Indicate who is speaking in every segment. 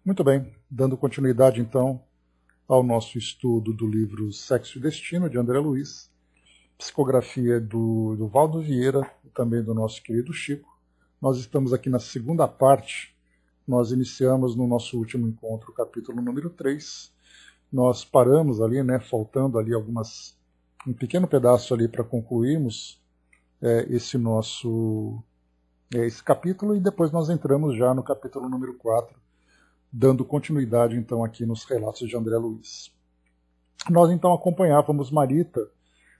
Speaker 1: Muito bem, dando continuidade então ao nosso estudo do livro Sexo e Destino, de André Luiz, psicografia do Valdo Vieira e também do nosso querido Chico. Nós estamos aqui na segunda parte. Nós iniciamos no nosso último encontro o capítulo número 3. Nós paramos ali, faltando ali um pequeno pedaço ali para concluirmos esse capítulo, e depois nós entramos já no capítulo número 4, dando continuidade então aqui nos relatos de André Luiz. Nós então acompanhávamos Marita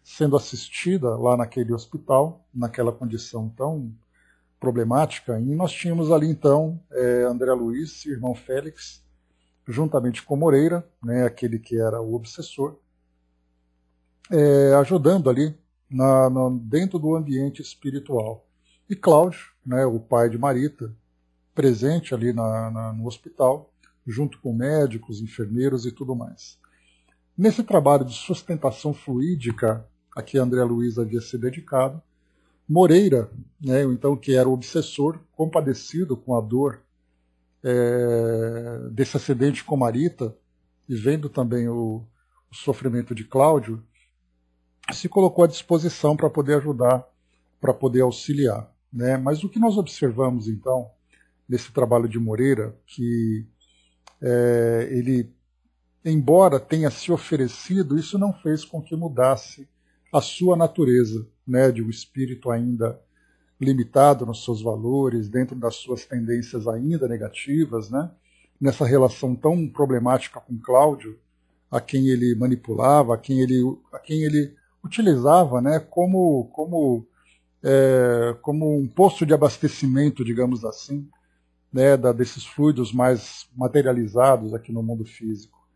Speaker 1: sendo assistida lá naquele hospital, naquela condição tão problemática, e nós tínhamos ali então André Luiz, irmão Félix, juntamente com Moreira, aquele que era o obsessor, ajudando ali dentro do ambiente espiritual. E Cláudio, o pai de Marita, presente ali no hospital, junto com médicos, enfermeiros e tudo mais. Nesse trabalho de sustentação fluídica a que André Luiz havia se dedicado, Moreira, então, que era o obsessor, compadecido com a dor desse acidente com Marita, e vendo também o sofrimento de Cláudio, se colocou à disposição para poder ajudar, para poder auxiliar. Mas o que nós observamos, então, nesse trabalho de Moreira, que ele, embora tenha se oferecido, isso não fez com que mudasse a sua natureza, de um espírito ainda limitado nos seus valores, dentro das suas tendências ainda negativas, nessa relação tão problemática com Cláudio, a quem ele manipulava, a quem ele utilizava como um posto de abastecimento, digamos assim, desses fluidos mais materializados aqui no mundo físico.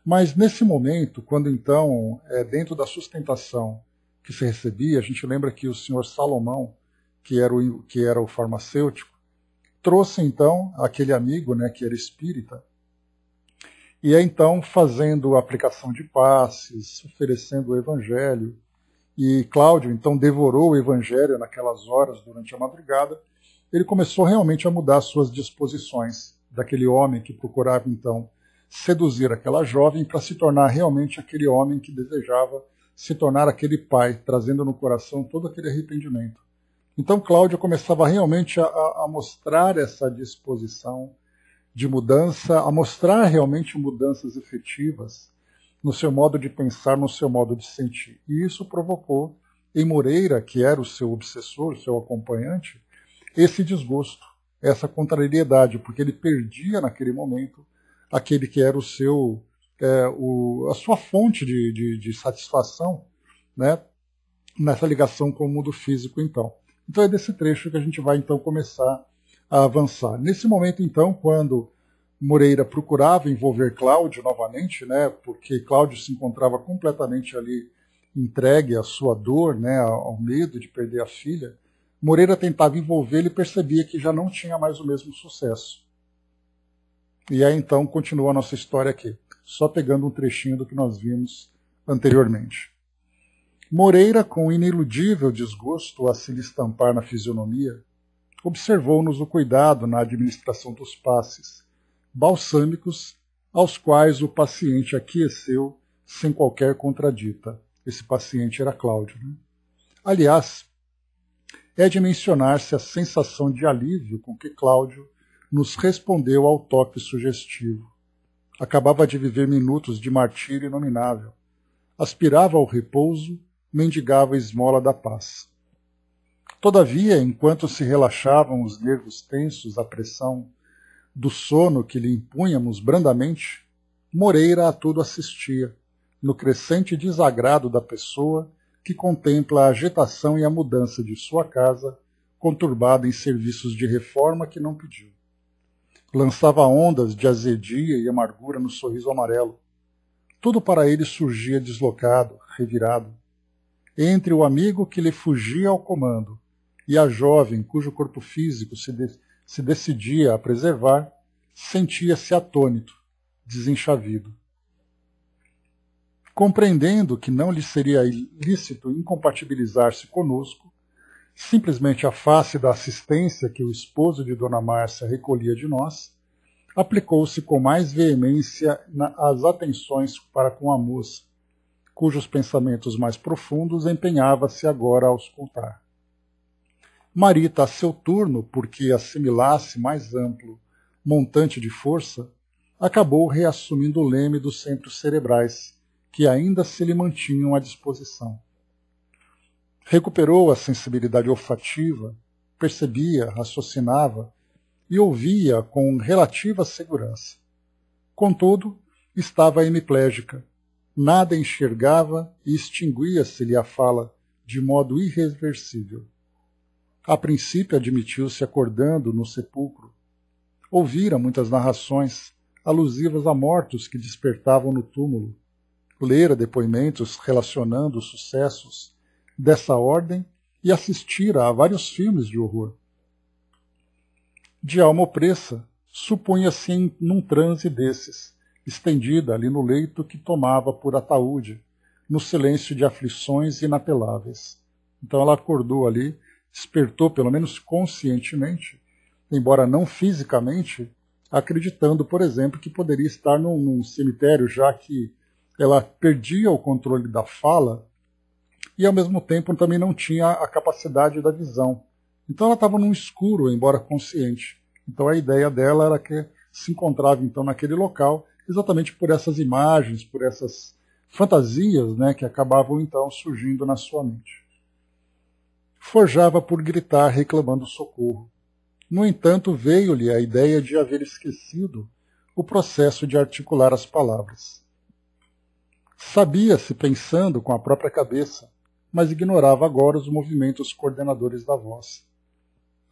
Speaker 1: Mas nesse momento, quando então, dentro da sustentação que se recebia, a gente lembra que o senhor Salomão, que era o farmacêutico, trouxe então aquele amigo, que era espírita, e então fazendo a aplicação de passes, oferecendo o evangelho, e Cláudio então devorou o evangelho naquelas horas durante a madrugada. Ele começou realmente a mudar suas disposições daquele homem que procurava então seduzir aquela jovem para se tornar realmente aquele homem que desejava se tornar aquele pai, trazendo no coração todo aquele arrependimento. Então Cláudio começava realmente a mostrar essa disposição de mudança, a mostrar realmente mudanças efetivas no seu modo de pensar, no seu modo de sentir. E isso provocou em Moreira, que era o seu obsessor, o seu acompanhante, esse desgosto, essa contrariedade, porque ele perdia naquele momento aquele que era a sua fonte de satisfação, nessa ligação com o mundo físico, então. Então é desse trecho que a gente vai então começar a avançar. Nesse momento, então, quando Moreira procurava envolver Cláudio novamente, porque Cláudio se encontrava completamente ali entregue à sua dor, ao medo de perder a filha, Moreira tentava envolvê-lo e percebia que já não tinha mais o mesmo sucesso. E aí então continua a nossa história aqui, só pegando um trechinho do que nós vimos anteriormente. Moreira, com iniludível desgosto a se lhe estampar na fisionomia, observou-nos o cuidado na administração dos passes balsâmicos, aos quais o paciente aqueceu sem qualquer contradita. Esse paciente era Cláudio. Aliás, é de mencionar-se a sensação de alívio com que Cláudio nos respondeu ao toque sugestivo. Acabava de viver minutos de martírio inominável. Aspirava ao repouso, mendigava a esmola da paz. Todavia, enquanto se relaxavam os nervos tensos à pressão do sono que lhe impunhamos brandamente, Moreira a tudo assistia, no crescente desagrado da pessoa que contempla a agitação e a mudança de sua casa, conturbada em serviços de reforma que não pediu. Lançava ondas de azedia e amargura no sorriso amarelo. Tudo para ele surgia deslocado, revirado. Entre o amigo que lhe fugia ao comando e a jovem cujo corpo físico se decidia a preservar, sentia-se atônito, desenchavido. Compreendendo que não lhe seria ilícito incompatibilizar-se conosco, simplesmente à face da assistência que o esposo de Dona Márcia recolhia de nós, aplicou-se com mais veemência às atenções para com a moça, cujos pensamentos mais profundos empenhava-se agora a auscultar. Marita, a seu turno, porque assimilasse mais amplo montante de força, acabou reassumindo o leme dos centros cerebrais, que ainda se lhe mantinham à disposição. Recuperou a sensibilidade olfativa, percebia, raciocinava e ouvia com relativa segurança. Contudo, estava hemiplégica, nada enxergava e extinguia-se-lhe a fala de modo irreversível. A princípio admitiu-se acordando no sepulcro. Ouvira muitas narrações alusivas a mortos que despertavam no túmulo. Lera depoimentos relacionando os sucessos dessa ordem e assistira a vários filmes de horror. De alma opressa, supunha-se num transe desses, estendida ali no leito que tomava por ataúde, no silêncio de aflições inapeláveis. Então ela acordou ali, despertou pelo menos conscientemente, embora não fisicamente, acreditando, por exemplo, que poderia estar num cemitério, já que ela perdia o controle da fala e, ao mesmo tempo, também não tinha a capacidade da visão. Então ela estava num escuro, embora consciente. Então a ideia dela era que se encontrava então naquele local, exatamente por essas imagens, por essas fantasias, né, que acabavam então surgindo na sua mente. Forjava por gritar, reclamando socorro. No entanto, veio-lhe a ideia de haver esquecido o processo de articular as palavras. Sabia-se pensando com a própria cabeça, mas ignorava agora os movimentos coordenadores da voz.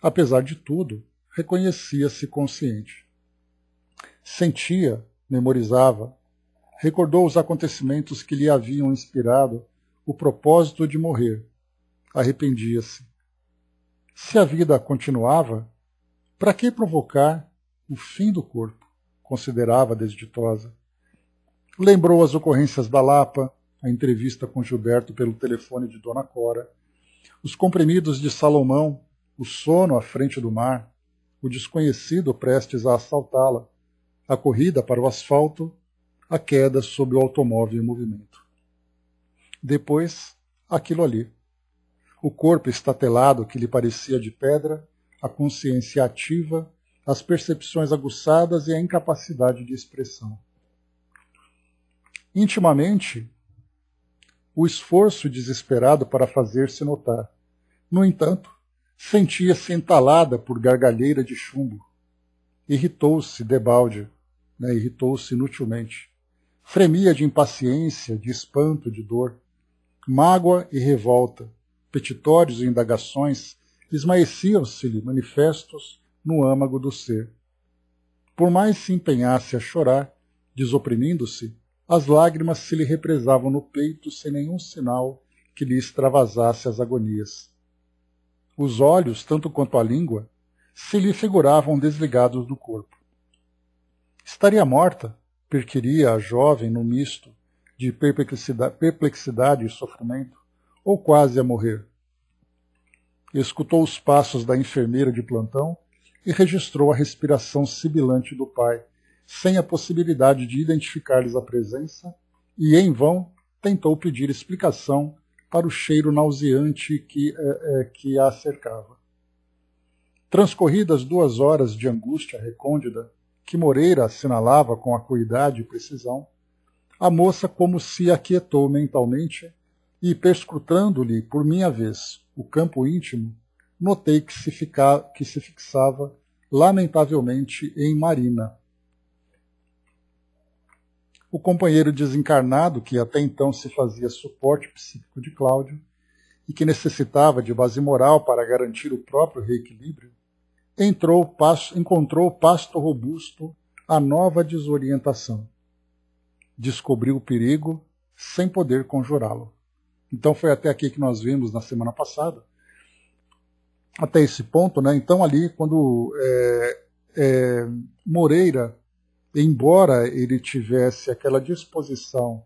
Speaker 1: Apesar de tudo, reconhecia-se consciente. Sentia, memorizava, recordou os acontecimentos que lhe haviam inspirado o propósito de morrer. Arrependia-se. Se a vida continuava, para que provocar o fim do corpo? Considerava desditosa. Lembrou as ocorrências da Lapa, a entrevista com Gilberto pelo telefone de Dona Cora, os comprimidos de Salomão, o sono à frente do mar, o desconhecido prestes a assaltá-la, a corrida para o asfalto, a queda sob o automóvel em movimento. Depois, aquilo ali. O corpo estatelado que lhe parecia de pedra, a consciência ativa, as percepções aguçadas e a incapacidade de expressão. Intimamente, o esforço desesperado para fazer-se notar. No entanto, sentia-se entalada por gargalheira de chumbo. Irritou-se debalde, irritou-se inutilmente. Fremia de impaciência, de espanto, de dor. Mágoa e revolta, petitórios e indagações esmaeciam-se-lhe manifestos no âmago do ser. Por mais se empenhasse a chorar, desoprimindo-se, as lágrimas se lhe represavam no peito sem nenhum sinal que lhe extravasasse as agonias. Os olhos, tanto quanto a língua, se lhe figuravam desligados do corpo. Estaria morta, perquiria a jovem no misto de perplexidade e sofrimento, ou quase a morrer. Escutou os passos da enfermeira de plantão e registrou a respiração sibilante do pai, sem a possibilidade de identificar-lhes a presença, e, em vão, tentou pedir explicação para o cheiro nauseante que a cercava. Transcorridas 2 horas de angústia recôndita, que Moreira assinalava com acuidade e precisão, a moça como se aquietou mentalmente e, perscrutando-lhe, por minha vez, o campo íntimo, notei que se fixava, lamentavelmente, em Marina. O companheiro desencarnado, que até então se fazia suporte psíquico de Cláudio e que necessitava de base moral para garantir o próprio reequilíbrio, encontrou pasto robusto a nova desorientação. Descobriu o perigo sem poder conjurá-lo. Então foi até aqui que nós vimos na semana passada, até esse ponto, né? Então ali, quando Moreira, embora ele tivesse aquela disposição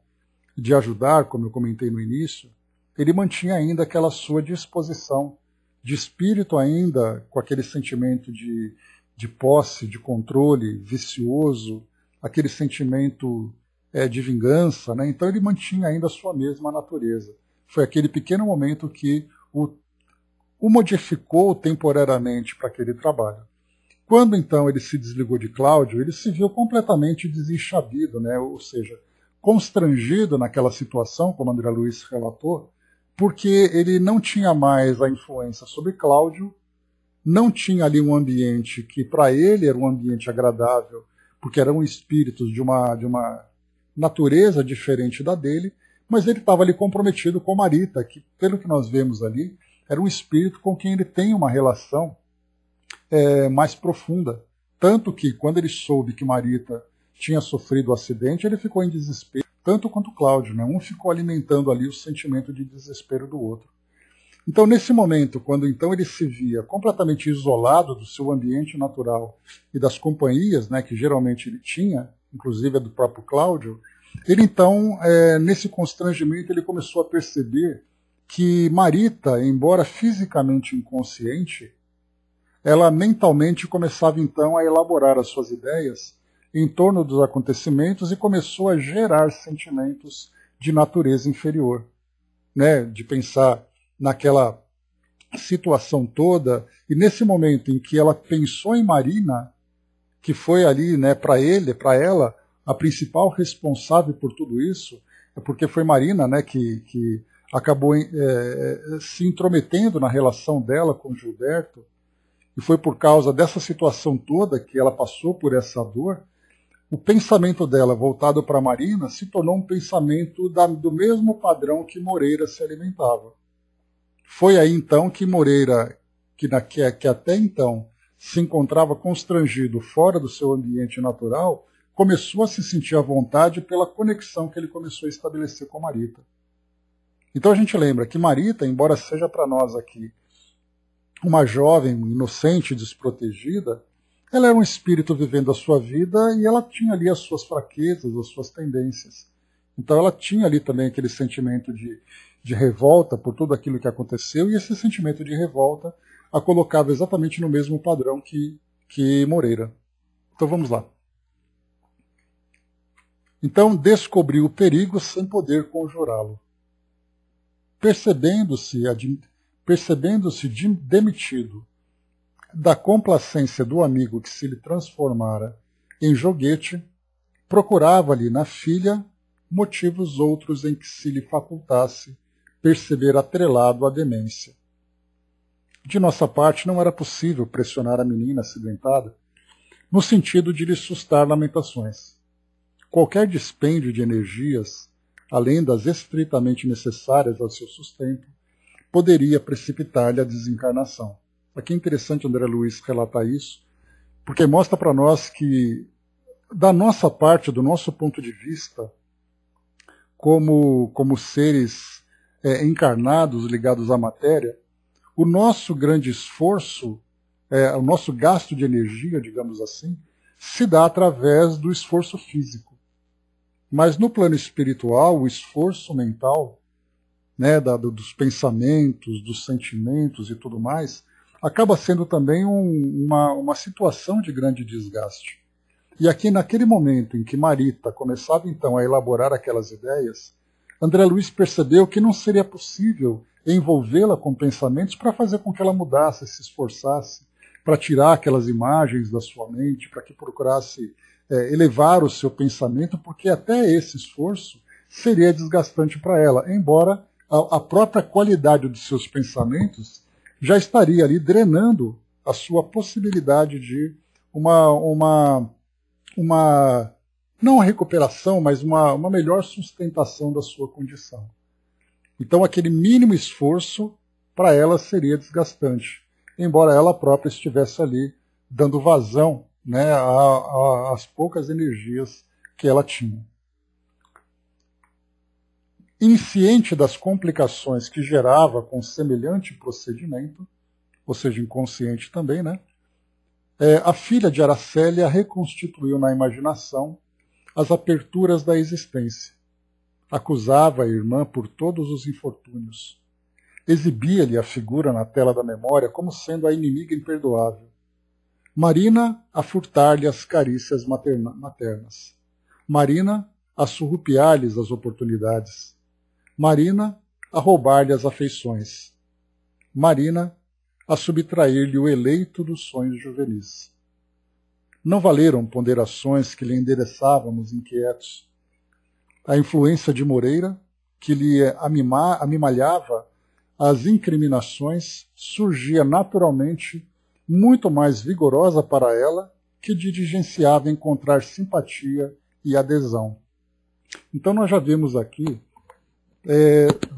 Speaker 1: de ajudar, como eu comentei no início, ele mantinha ainda aquela sua disposição de espírito ainda, com aquele sentimento de de posse, de controle vicioso, aquele sentimento de vingança, né? Então ele mantinha ainda a sua mesma natureza. Foi aquele pequeno momento que o modificou temporariamente para aquele trabalho. Quando então ele se desligou de Cláudio, ele se viu completamente desenchabido, né? Ou seja, constrangido naquela situação, como André Luiz relatou, porque ele não tinha mais a influência sobre Cláudio, não tinha ali um ambiente que para ele era um ambiente agradável, porque eram espíritos de uma natureza diferente da dele, mas ele estava ali comprometido com Marita, que, pelo que nós vemos ali, era um espírito com quem ele tem uma relação mais profunda. Tanto que, quando ele soube que Marita tinha sofrido o acidente, ele ficou em desespero, tanto quanto Cláudio, né? Um ficou alimentando ali o sentimento de desespero do outro. Então, nesse momento, quando então ele se via completamente isolado do seu ambiente natural e das companhias, né, que geralmente ele tinha, inclusive a do próprio Cláudio, ele então, nesse constrangimento, ele começou a perceber que Marita, embora fisicamente inconsciente, ela mentalmente começava então a elaborar as suas ideias em torno dos acontecimentos e começou a gerar sentimentos de natureza inferior, né, de pensar naquela situação toda, e nesse momento em que ela pensou em Marina, que foi ali, né, para ela, a principal responsável por tudo isso, é porque foi Marina, né, que acabou se intrometendo na relação dela com Gilberto, e foi por causa dessa situação toda que ela passou por essa dor. O pensamento dela voltado para Marina se tornou um pensamento do mesmo padrão que Moreira se alimentava. Foi aí então que Moreira, que até então se encontrava constrangido fora do seu ambiente natural, começou a se sentir à vontade pela conexão que ele começou a estabelecer com Marita. Então a gente lembra que Marita, embora seja para nós aqui uma jovem inocente, desprotegida, ela era um espírito vivendo a sua vida e ela tinha ali as suas fraquezas, as suas tendências. Então ela tinha ali também aquele sentimento de revolta por tudo aquilo que aconteceu, e esse sentimento de revolta a colocava exatamente no mesmo padrão que Moreira. Então vamos lá. Então descobriu o perigo sem poder conjurá-lo. Percebendo-se demitido da complacência do amigo que se lhe transformara em joguete, procurava-lhe na filha motivos outros em que se lhe facultasse perceber atrelado à demência. De nossa parte, não era possível pressionar a menina acidentada no sentido de lhe sustar lamentações. Qualquer dispêndio de energias, além das estritamente necessárias ao seu sustento, poderia precipitar-lhe a desencarnação. Aqui é interessante André Luiz relatar isso, porque mostra para nós que, da nossa parte, do nosso ponto de vista, como seres encarnados ligados à matéria, o nosso grande esforço, o nosso gasto de energia, digamos assim, se dá através do esforço físico. Mas no plano espiritual, o esforço mental, né, dos pensamentos, dos sentimentos e tudo mais, acaba sendo também uma situação de grande desgaste. E aqui, naquele momento em que Marita começava então a elaborar aquelas ideias, André Luiz percebeu que não seria possível envolvê-la com pensamentos para fazer com que ela mudasse, se esforçasse, para tirar aquelas imagens da sua mente, para que procurasse elevar o seu pensamento, porque até esse esforço seria desgastante para ela, embora a própria qualidade dos seus pensamentos já estaria ali drenando a sua possibilidade de uma não uma recuperação, mas uma melhor sustentação da sua condição. Então aquele mínimo esforço para ela seria desgastante, embora ela própria estivesse ali dando vazão, né, às poucas energias que ela tinha. Insciente das complicações que gerava com semelhante procedimento, ou seja, inconsciente também, né, a filha de Aracélia reconstituiu na imaginação as aperturas da existência. Acusava a irmã por todos os infortúnios. Exibia-lhe a figura na tela da memória como sendo a inimiga imperdoável. Marina a furtar-lhe as carícias maternas. Marina a surrupiar-lhes as oportunidades. Marina a roubar-lhe as afeições. Marina a subtrair-lhe o eleito dos sonhos juvenis. Não valeram ponderações que lhe endereçávamos inquietos. A influência de Moreira, que lhe amimalhava as incriminações, surgia naturalmente muito mais vigorosa para ela, que diligenciava encontrar simpatia e adesão. Então nós já vimos aqui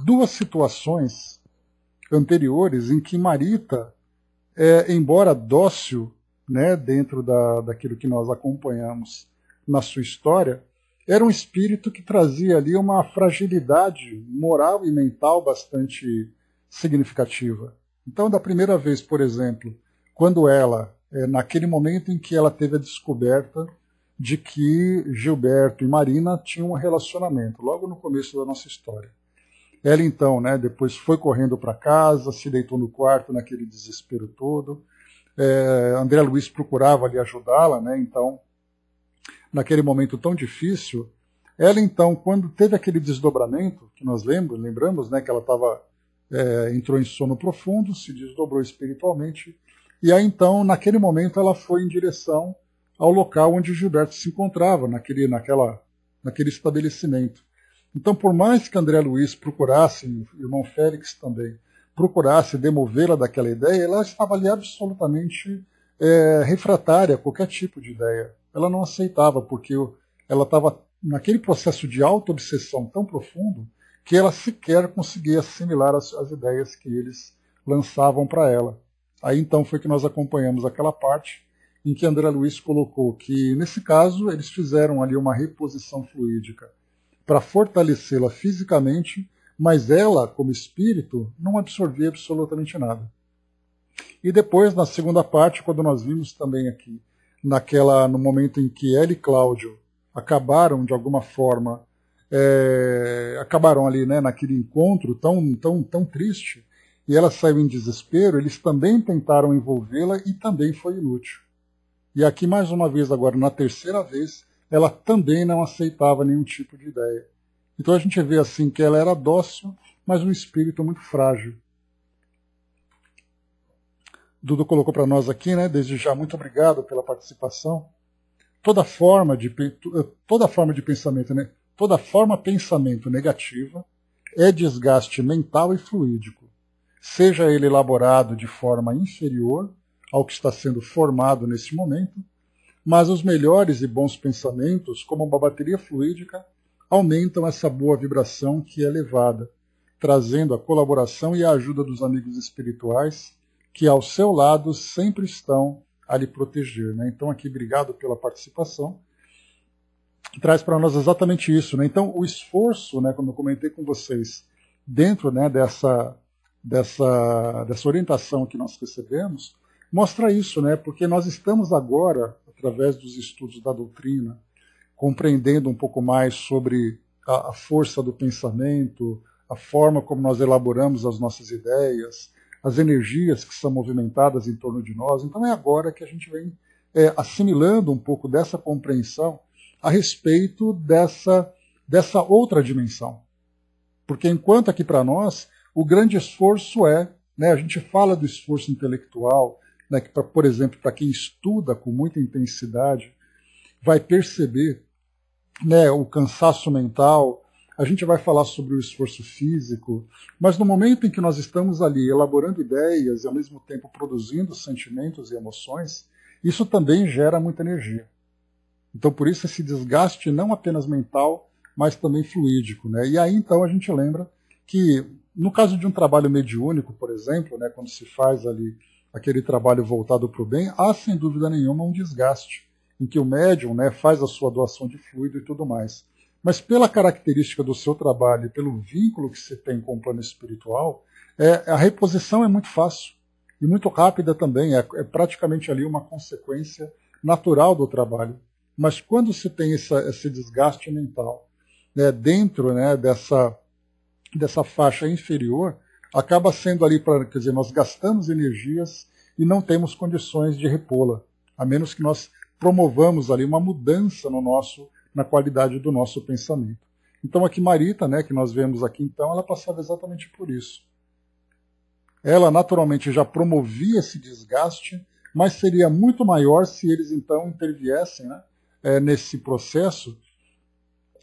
Speaker 1: duas situações anteriores em que Marita, embora dócil, né, dentro daquilo que nós acompanhamos na sua história, era um espírito que trazia ali uma fragilidade moral e mental bastante significativa. Então, da primeira vez, por exemplo, quando ela, naquele momento em que ela teve a descoberta de que Gilberto e Marina tinham um relacionamento, logo no começo da nossa história. Ela então, né, depois foi correndo para casa, se deitou no quarto naquele desespero todo. André Luiz procurava ali ajudá-la, né, então, naquele momento tão difícil, ela então, quando teve aquele desdobramento, que nós lembramos, né, que ela entrou em sono profundo, se desdobrou espiritualmente, e aí então, naquele momento, ela foi em direção ao local onde Gilberto se encontrava, naquele estabelecimento. Então, por mais que André Luiz procurasse, o irmão Félix também, procurasse demovê-la daquela ideia, ela estava ali absolutamente refratária a qualquer tipo de ideia. Ela não aceitava, porque ela estava naquele processo de auto-obsessão tão profundo que ela sequer conseguia assimilar as ideias que eles lançavam para ela. Aí então foi que nós acompanhamos aquela parte em que André Luiz colocou que, nesse caso, eles fizeram ali uma reposição fluídica para fortalecê-la fisicamente, mas ela, como espírito, não absorvia absolutamente nada. E depois, na segunda parte, quando nós vimos também aqui, no momento em que ela e Cláudio acabaram, de alguma forma, acabaram ali, né, naquele encontro tão triste, e ela saiu em desespero, eles também tentaram envolvê-la e também foi inútil. E aqui, mais uma vez, agora, na terceira vez, ela também não aceitava nenhum tipo de ideia. Então a gente vê assim que ela era dócil, mas um espírito muito frágil. Dudu colocou para nós aqui, né, desde já, muito obrigado pela participação. Toda forma de pensamento, né, toda forma pensamento negativa é desgaste mental e fluídico, seja ele elaborado de forma inferior ao que está sendo formado nesse momento, mas os melhores e bons pensamentos, como uma bateria fluídica, aumentam essa boa vibração que é elevada, trazendo a colaboração e a ajuda dos amigos espirituais que ao seu lado sempre estão a lhe proteger. Né? Então aqui, obrigado pela participação. Traz para nós exatamente isso. Né? Então o esforço, né, como eu comentei com vocês, dentro, né, dessa orientação que nós recebemos, mostra isso, né? Porque nós estamos agora, através dos estudos da doutrina, compreendendo um pouco mais sobre a força do pensamento, a forma como nós elaboramos as nossas ideias, as energias que são movimentadas em torno de nós. Então é agora que a gente vem assimilando um pouco dessa compreensão a respeito dessa outra dimensão. Porque enquanto aqui para nós, o grande esforço né, a gente fala do esforço intelectual, né, que, por exemplo, para quem estuda com muita intensidade, vai perceber, né, o cansaço mental, a gente vai falar sobre o esforço físico, mas no momento em que nós estamos ali elaborando ideias e ao mesmo tempo produzindo sentimentos e emoções, isso também gera muita energia. Então por isso esse desgaste não apenas mental, mas também fluídico. Né? E aí então a gente lembra que no caso de um trabalho mediúnico, por exemplo, né, quando se faz ali aquele trabalho voltado para o bem, há sem dúvida nenhuma um desgaste, em que o médium, né, faz a sua doação de fluido e tudo mais. Mas pela característica do seu trabalho, pelo vínculo que você tem com o plano espiritual, a reposição é muito fácil e muito rápida também, é praticamente ali uma consequência natural do trabalho. Mas quando se tem esse desgaste mental, né, dentro, né, dessa faixa inferior, acaba sendo ali, quer dizer, nós gastamos energias e não temos condições de repô-la. a menos que nós promovamos ali uma mudança na qualidade do nosso pensamento. Então aqui Marita, né, que nós vemos aqui então, ela passava exatamente por isso. Ela naturalmente já promovia esse desgaste, mas seria muito maior se eles então interviessem, né, nesse processo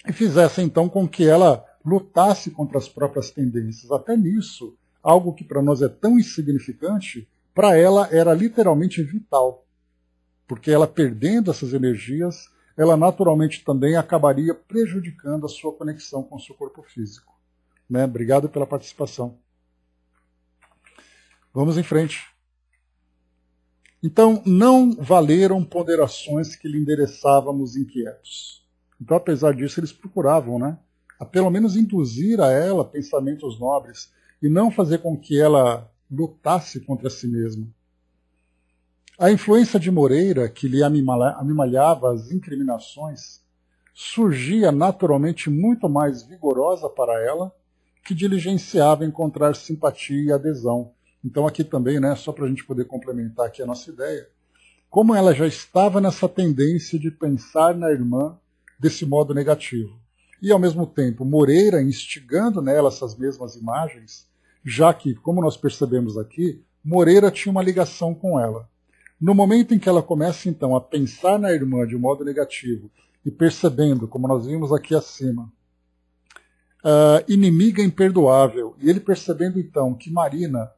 Speaker 1: e fizessem então com que ela lutasse contra as próprias tendências. Até nisso, algo que para nós é tão insignificante, para ela era literalmente vital. Porque ela perdendo essas energias, ela naturalmente também acabaria prejudicando a sua conexão com o seu corpo físico. Né? Obrigado pela participação. Vamos em frente. Então, não valeram ponderações que lhe endereçávamos inquietos. Então, apesar disso, eles procuravam, né, a pelo menos induzir a ela pensamentos nobres e não fazer com que ela lutasse contra si mesma. A influência de Moreira, que lhe amimalhava as incriminações, surgia naturalmente muito mais vigorosa para ela, que diligenciava encontrar simpatia e adesão. Então aqui também, né, só para a gente poder complementar aqui a nossa ideia, como ela já estava nessa tendência de pensar na irmã desse modo negativo. E ao mesmo tempo, Moreira instigando nela essas mesmas imagens, já que, como nós percebemos aqui, Moreira tinha uma ligação com ela. No momento em que ela começa, então, a pensar na irmã de um modo negativo e percebendo, como nós vimos aqui acima, inimiga imperdoável, e ele percebendo, então, que Marina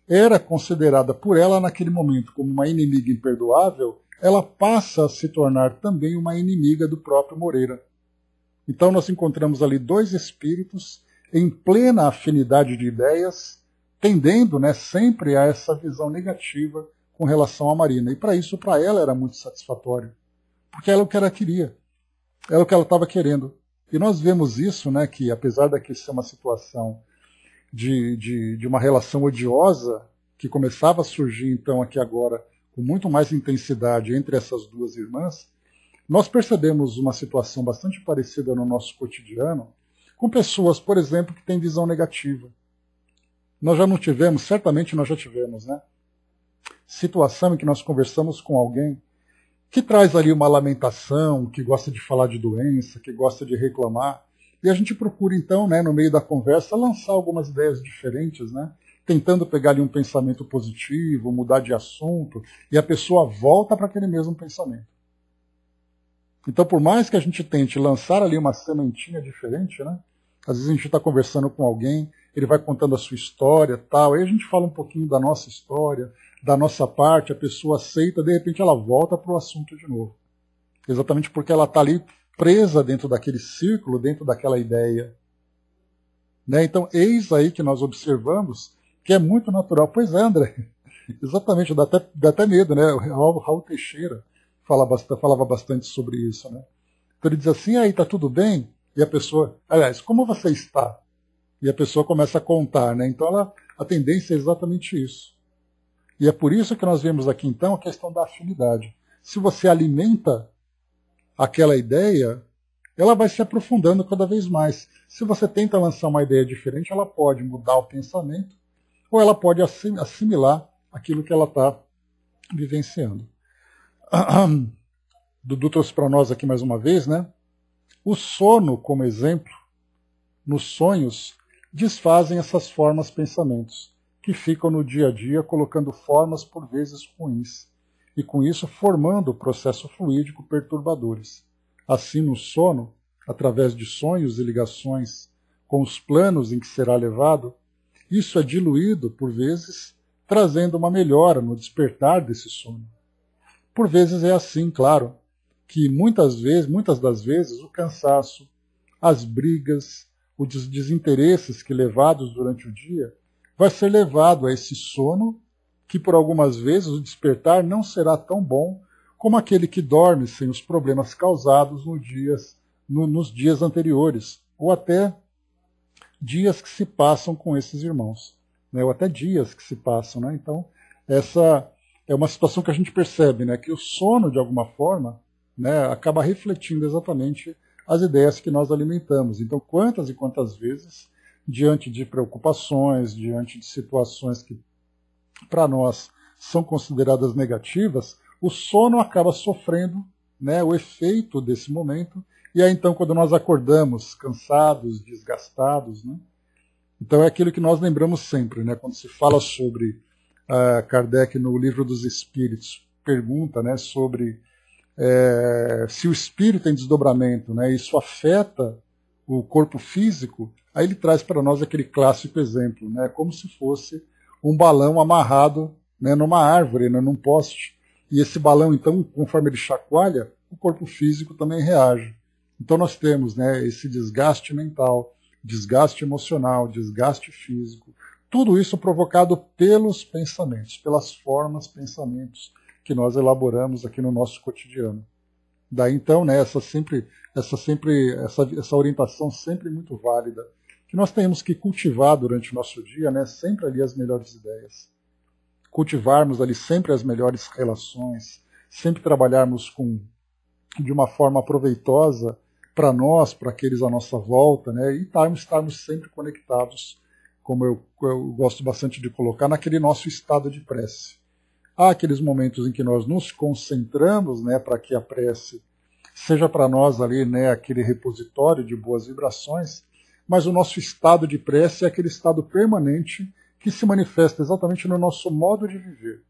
Speaker 1: era considerada por ela naquele momento como uma inimiga imperdoável, ela passa a se tornar também uma inimiga do próprio Moreira. Então nós encontramos ali dois espíritos em plena afinidade de ideias, tendendo, né, sempre a essa visão negativa com relação a Marina. E para isso, para ela, era muito satisfatório. Porque era o que ela queria. Era o que ela estava querendo. E nós vemos isso, né, que apesar daqui ser uma situação de uma relação odiosa, que começava a surgir, então, aqui agora, com muito mais intensidade entre essas duas irmãs, nós percebemos uma situação bastante parecida no nosso cotidiano, com pessoas, por exemplo, que têm visão negativa. Nós já não tivemos, certamente nós já tivemos, né? Situação em que nós conversamos com alguém que traz ali uma lamentação, que gosta de falar de doença, que gosta de reclamar, e a gente procura então, né, no meio da conversa, lançar algumas ideias diferentes, né, tentando pegar ali um pensamento positivo, mudar de assunto, e a pessoa volta para aquele mesmo pensamento. Então, por mais que a gente tente lançar ali uma sementinha diferente, né, às vezes a gente está conversando com alguém, ele vai contando a sua história, tal, aí a gente fala um pouquinho da nossa história, da nossa parte, a pessoa aceita, de repente ela volta para o assunto de novo. Exatamente porque ela está ali presa dentro daquele círculo, dentro daquela ideia. Né? Então, eis aí que nós observamos que é muito natural. Pois é, André, exatamente, dá até medo, né? O Raul Teixeira falava bastante sobre isso, né? Então ele diz assim, aí, tá tudo bem? E a pessoa, aliás, como você está? E a pessoa começa a contar, né? Então a tendência é exatamente isso. E é por isso que nós vemos aqui, então, a questão da afinidade. Se você alimenta aquela ideia, ela vai se aprofundando cada vez mais. Se você tenta lançar uma ideia diferente, ela pode mudar o pensamento, ou ela pode assimilar aquilo que ela está vivenciando. Dudu trouxe para nós aqui mais uma vez, né? O sono, como exemplo, nos sonhos, desfazem essas formas pensamentos, que ficam no dia a dia colocando formas por vezes ruins, e com isso formando o processo fluídico perturbadores. Assim, no sono, através de sonhos e ligações com os planos em que será levado, isso é diluído, por vezes, trazendo uma melhora no despertar desse sono. Por vezes é assim, claro, que muitas das vezes, o cansaço, as brigas, os desinteresses que levados durante o dia, vai ser levado a esse sono que por algumas vezes o despertar não será tão bom como aquele que dorme sem os problemas causados nos dias anteriores, ou até dias que se passam com esses irmãos, né? Ou até dias que se passam. Né? Então, essa é uma situação que a gente percebe, né? Que o sono, de alguma forma, né, acaba refletindo exatamente as ideias que nós alimentamos. Então, quantas e quantas vezes, diante de preocupações, diante de situações que para nós são consideradas negativas, o sono acaba sofrendo, né, o efeito desse momento, e aí então quando nós acordamos cansados, desgastados, né, então é aquilo que nós lembramos sempre, né, quando se fala sobre Kardec no Livro dos Espíritos, pergunta, né, sobre se o espírito tem desdobramento, né, isso afeta o corpo físico, aí ele traz para nós aquele clássico exemplo, né, como se fosse um balão amarrado, né, numa árvore, né, num poste. E esse balão, então, conforme ele chacoalha, o corpo físico também reage. Então nós temos, né, esse desgaste mental, desgaste emocional, desgaste físico, tudo isso provocado pelos pensamentos, pelas formas, pensamentos que nós elaboramos aqui no nosso cotidiano. Daí então, né, essa orientação sempre muito válida, que nós temos que cultivar durante o nosso dia, né, sempre ali as melhores ideias. Cultivarmos ali sempre as melhores relações, sempre trabalharmos de uma forma proveitosa para nós, para aqueles à nossa volta, né, e estarmos sempre conectados, como eu gosto bastante de colocar, naquele nosso estado de prece. Há aqueles momentos em que nós nos concentramos, né, para que a prece seja para nós ali, né, aquele repositório de boas vibrações, mas o nosso estado de prece é aquele estado permanente que se manifesta exatamente no nosso modo de viver.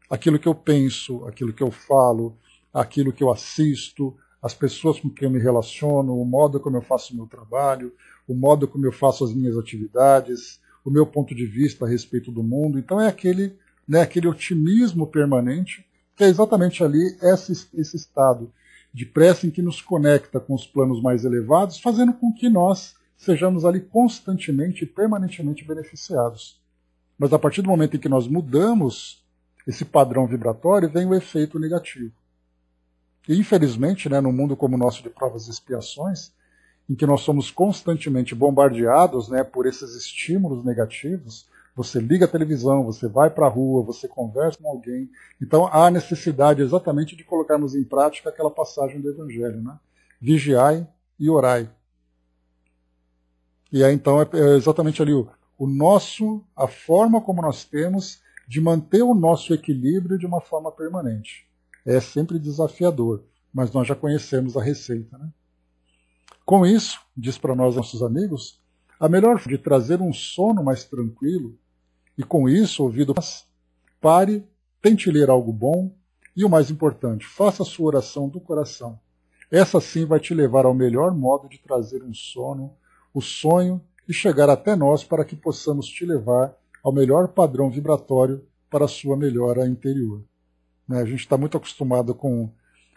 Speaker 1: Aquilo que eu penso, aquilo que eu falo, aquilo que eu assisto, as pessoas com quem eu me relaciono, o modo como eu faço o meu trabalho, o modo como eu faço as minhas atividades, o meu ponto de vista a respeito do mundo. Então é aquele otimismo permanente, que é exatamente ali esse estado de prece em que nos conecta com os planos mais elevados, fazendo com que nós sejamos ali constantemente e permanentemente beneficiados. Mas a partir do momento em que nós mudamos esse padrão vibratório, vem o efeito negativo. E infelizmente, né, no mundo como o nosso de provas e expiações, em que nós somos constantemente bombardeados, né, por esses estímulos negativos, você liga a televisão, você vai para a rua, você conversa com alguém. Então há necessidade exatamente de colocarmos em prática aquela passagem do Evangelho, né? Vigiai e orai. E aí então é exatamente ali a forma como nós temos de manter o nosso equilíbrio de uma forma permanente. É sempre desafiador, mas nós já conhecemos a receita, né? Com isso, diz para nós nossos amigos, a melhor forma de trazer um sono mais tranquilo, e com isso, ouvido, pare, tente ler algo bom, e o mais importante, faça a sua oração do coração. Essa sim vai te levar ao melhor modo de trazer um sono, o sonho, e chegar até nós para que possamos te levar ao melhor padrão vibratório para a sua melhora interior. A gente está muito acostumado com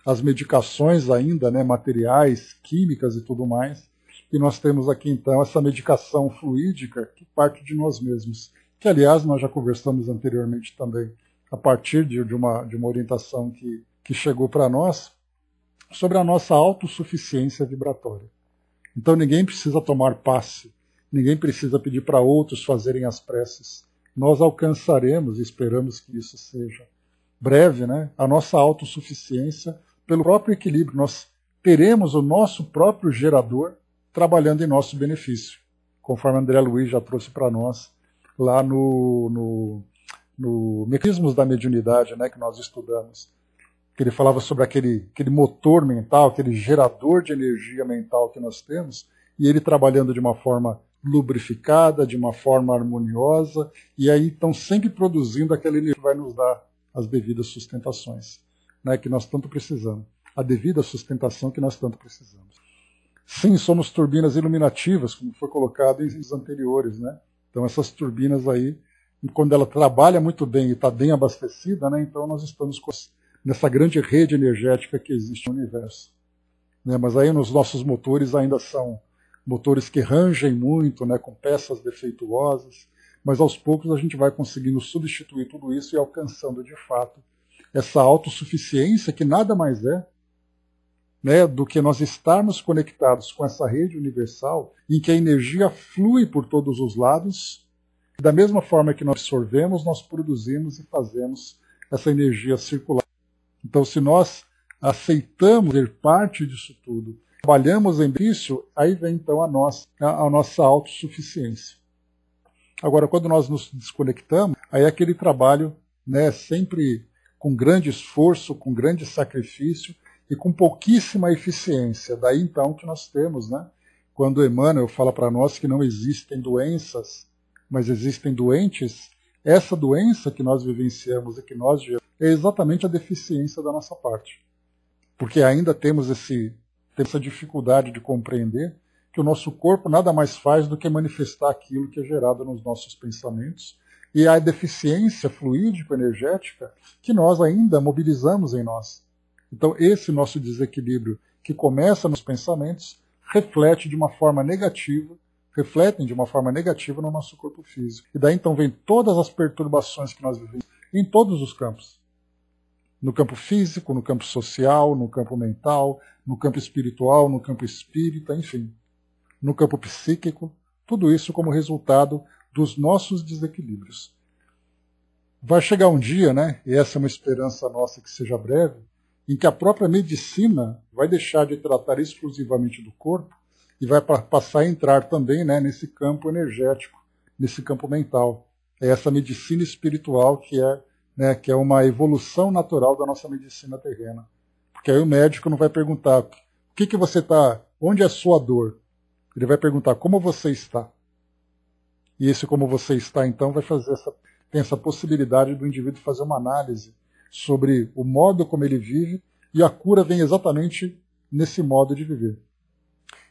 Speaker 1: as medicações ainda, né, materiais, químicas e tudo mais, e nós temos aqui então essa medicação fluídica que parte de nós mesmos, que aliás nós já conversamos anteriormente também, a partir de uma orientação que chegou para nós, sobre a nossa autossuficiência vibratória. Então ninguém precisa tomar passe, ninguém precisa pedir para outros fazerem as preces. Nós alcançaremos e esperamos que isso seja breve, né, a nossa autossuficiência pelo próprio equilíbrio. Nós teremos o nosso próprio gerador trabalhando em nosso benefício, conforme André Luiz já trouxe para nós lá no Mecanismos da Mediunidade, né, que nós estudamos. Que ele falava sobre aquele motor mental, aquele gerador de energia mental que nós temos, e ele trabalhando de uma forma lubrificada, de uma forma harmoniosa, e aí então sempre produzindo aquela energia que vai nos dar as devidas sustentações, né, que nós tanto precisamos. A devida sustentação que nós tanto precisamos. Sim, somos turbinas iluminativas, como foi colocado em vídeos anteriores, né? Então essas turbinas aí, quando ela trabalha muito bem e está bem abastecida, né, então nós estamos nessa grande rede energética que existe no universo. Né? Mas aí os nossos motores ainda são motores que rangem muito, né, com peças defeituosas, mas aos poucos a gente vai conseguindo substituir tudo isso e alcançando de fato essa autossuficiência que nada mais é, né, do que nós estarmos conectados com essa rede universal em que a energia flui por todos os lados, e da mesma forma que nós absorvemos, nós produzimos e fazemos essa energia circular. Então, se nós aceitamos ser parte disso tudo, trabalhamos em benefício, aí vem então a nossa autossuficiência. Agora, quando nós nos desconectamos, aí é aquele trabalho, né, sempre com grande esforço, com grande sacrifício e com pouquíssima eficiência. Daí então que nós temos, né, quando Emmanuel fala para nós que não existem doenças, mas existem doentes, essa doença que nós vivenciamos e que nós geramos é exatamente a deficiência da nossa parte. Porque ainda temos essa dificuldade de compreender que o nosso corpo nada mais faz do que manifestar aquilo que é gerado nos nossos pensamentos e a deficiência fluídico-energética que nós ainda mobilizamos em nós. Então esse nosso desequilíbrio que começa nos pensamentos refletem de uma forma negativa no nosso corpo físico. E daí então vem todas as perturbações que nós vivemos em todos os campos. No campo físico, no campo social, no campo mental, no campo espiritual, no campo espírita, enfim. No campo psíquico, tudo isso como resultado dos nossos desequilíbrios. Vai chegar um dia, né, e essa é uma esperança nossa que seja breve, em que a própria medicina vai deixar de tratar exclusivamente do corpo e vai passar a entrar também, né, nesse campo energético, nesse campo mental. É essa medicina espiritual que é uma evolução natural da nossa medicina terrena. Porque aí o médico não vai perguntar o que você está, onde é a sua dor? Ele vai perguntar como você está. E esse como você está, então, tem essa possibilidade do indivíduo fazer uma análise sobre o modo como ele vive, e a cura vem exatamente nesse modo de viver.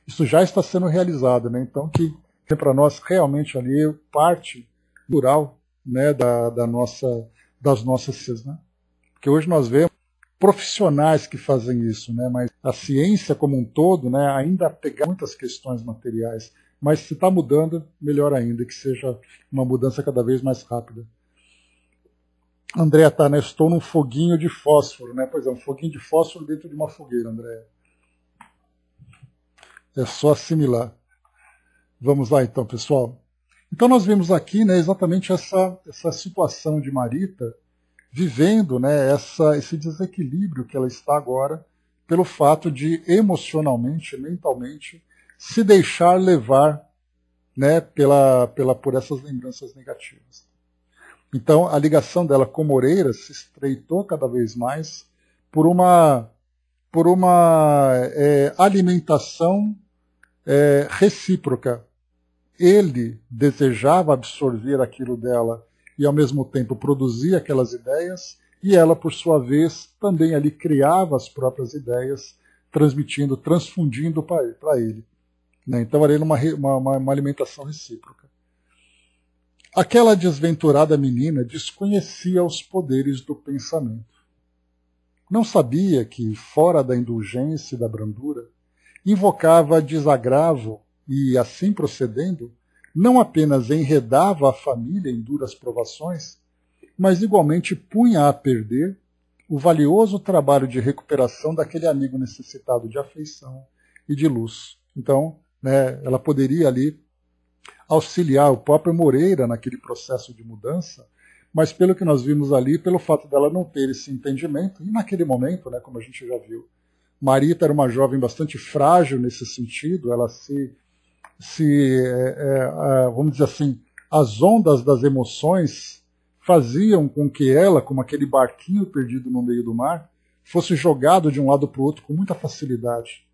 Speaker 1: Isso já está sendo realizado, né? Então, que é para nós realmente ali parte plural, né, das nossas ciências, né? Porque hoje nós vemos profissionais que fazem isso, né? Mas a ciência como um todo, né, ainda pega muitas questões materiais, mas se está mudando, melhor ainda, que seja uma mudança cada vez mais rápida. Andréa tá, né? Estou num foguinho de fósforo, né? Pois é, um foguinho de fósforo dentro de uma fogueira, Andréa. É só assimilar. Vamos lá então, pessoal. Então nós vemos aqui, né, exatamente essa situação de Marita vivendo, né, esse desequilíbrio que ela está agora pelo fato de emocionalmente, mentalmente, se deixar levar, né, por essas lembranças negativas. Então a ligação dela com Moreira se estreitou cada vez mais por uma alimentação recíproca. Ele desejava absorver aquilo dela e ao mesmo tempo produzia aquelas ideias, e ela, por sua vez, também ali criava as próprias ideias, transfundindo para ele. Né? Então era uma alimentação recíproca. Aquela desventurada menina desconhecia os poderes do pensamento. Não sabia que, fora da indulgência e da brandura, invocava desagravo e, assim procedendo, não apenas enredava a família em duras provações, mas igualmente punha a perder o valioso trabalho de recuperação daquele amigo necessitado de afeição e de luz. Então, né, ela poderia ali auxiliar o próprio Moreira naquele processo de mudança, mas pelo que nós vimos ali, pelo fato dela não ter esse entendimento, e naquele momento, né, como a gente já viu, Marita era uma jovem bastante frágil nesse sentido, ela vamos dizer assim, as ondas das emoções faziam com que ela, como aquele barquinho perdido no meio do mar, fosse jogado de um lado para o outro com muita facilidade.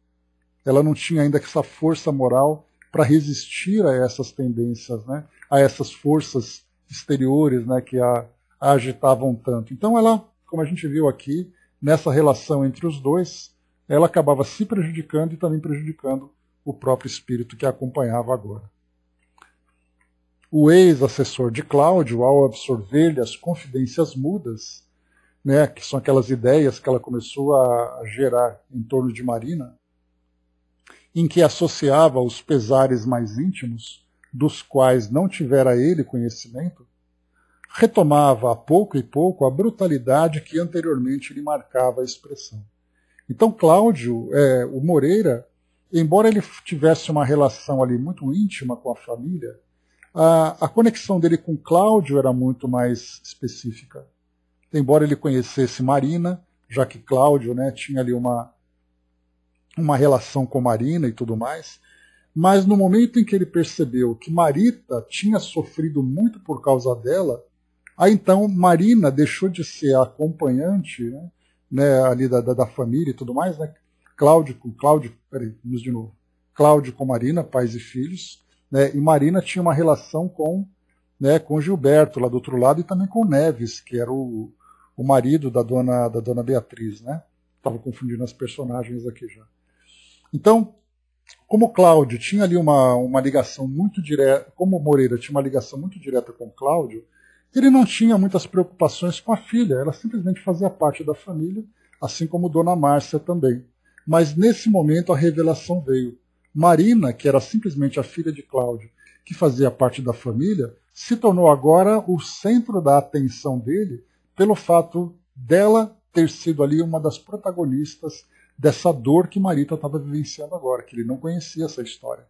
Speaker 1: Ela não tinha ainda essa força moral para resistir a essas tendências, né, a essas forças exteriores, né, que a agitavam tanto. Então ela, como a gente viu aqui, nessa relação entre os dois, ela acabava se prejudicando e também prejudicando o próprio espírito que a acompanhava agora. O ex-assessor de Cláudio, ao absorver-lhe as confidências mudas, né, que são aquelas ideias que ela começou a gerar em torno de Marina, em que associava os pesares mais íntimos, dos quais não tivera ele conhecimento, retomava a pouco e pouco a brutalidade que anteriormente lhe marcava a expressão. Então Cláudio, o Moreira, embora ele tivesse uma relação ali muito íntima com a família, a conexão dele com Cláudio era muito mais específica. Embora ele conhecesse Marina, já que Cláudio, né, tinha ali uma relação com Marina e tudo mais, mas no momento em que ele percebeu que Marita tinha sofrido muito por causa dela, Aí então Marina deixou de ser a acompanhante, né, ali da família e tudo mais, né? Cláudio, peraí, vamos de novo. Cláudio com Marina, pais e filhos, né, e Marina tinha uma relação com Gilberto lá do outro lado e também com Neves, que era o marido da dona Beatriz, né? Estava confundindo as personagens aqui já. Então, como Cláudio tinha ali uma ligação muito direta, como Moreira tinha uma ligação muito direta com Cláudio, ele não tinha muitas preocupações com a filha, ela simplesmente fazia parte da família, assim como Dona Márcia também. Mas nesse momento a revelação veio. Marina, que era simplesmente a filha de Cláudio, que fazia parte da família, se tornou agora o centro da atenção dele pelo fato dela ter sido ali uma das protagonistas dessa dor que Marita estava vivenciando agora, que ele não conhecia essa história.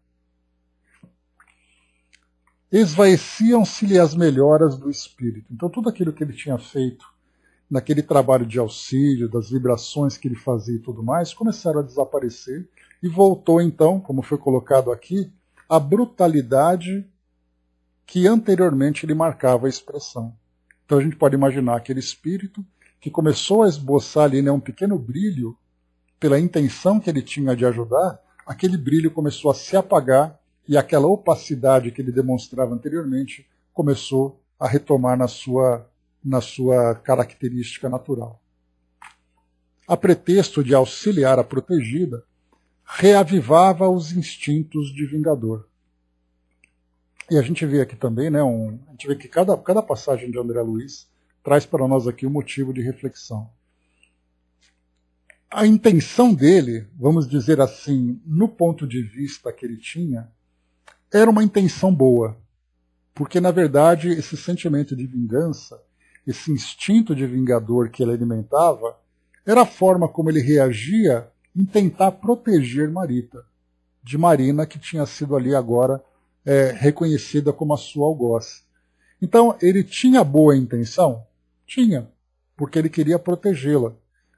Speaker 1: Esvaeciam-se-lhe as melhoras do espírito. Então tudo aquilo que ele tinha feito naquele trabalho de auxílio, das vibrações que ele fazia e tudo mais, começaram a desaparecer e voltou então, como foi colocado aqui, a brutalidade que anteriormente lhe marcava a expressão. Então a gente pode imaginar aquele espírito que começou a esboçar ali, né, um pequeno brilho pela intenção que ele tinha de ajudar, aquele brilho começou a se apagar e aquela opacidade que ele demonstrava anteriormente começou a retomar na sua característica natural. A pretexto de auxiliar a protegida, reavivava os instintos de vingador. E a gente vê aqui também, né, a gente vê que cada passagem de André Luiz traz para nós aqui um motivo de reflexão. A intenção dele, vamos dizer assim, no ponto de vista que ele tinha, era uma intenção boa, porque na verdade esse sentimento de vingança, esse instinto de vingador que ele alimentava, era a forma como ele reagia em tentar proteger Marita, de Marina, que tinha sido ali agora reconhecida como a sua algoz. Então, ele tinha boa intenção? Tinha, porque ele queria protegê-la.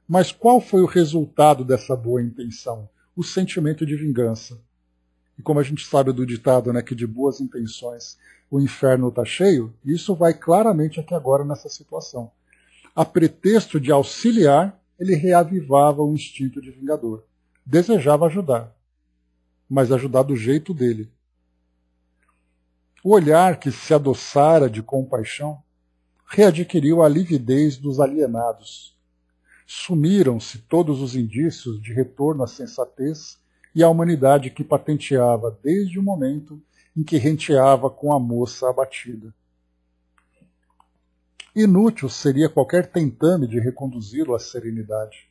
Speaker 1: Mas qual foi o resultado dessa boa intenção? O sentimento de vingança. E como a gente sabe do ditado, né, que de boas intenções o inferno está cheio, isso vai claramente aqui agora nessa situação. A pretexto de auxiliar, ele reavivava o instinto de vingador. Desejava ajudar, mas ajudar do jeito dele. O olhar que se adoçara de compaixão readquiriu a lividez dos alienados. Sumiram-se todos os indícios de retorno à sensatez e à humanidade que patenteava desde o momento em que renteava com a moça abatida. Inútil seria qualquer tentame de reconduzi-lo à serenidade.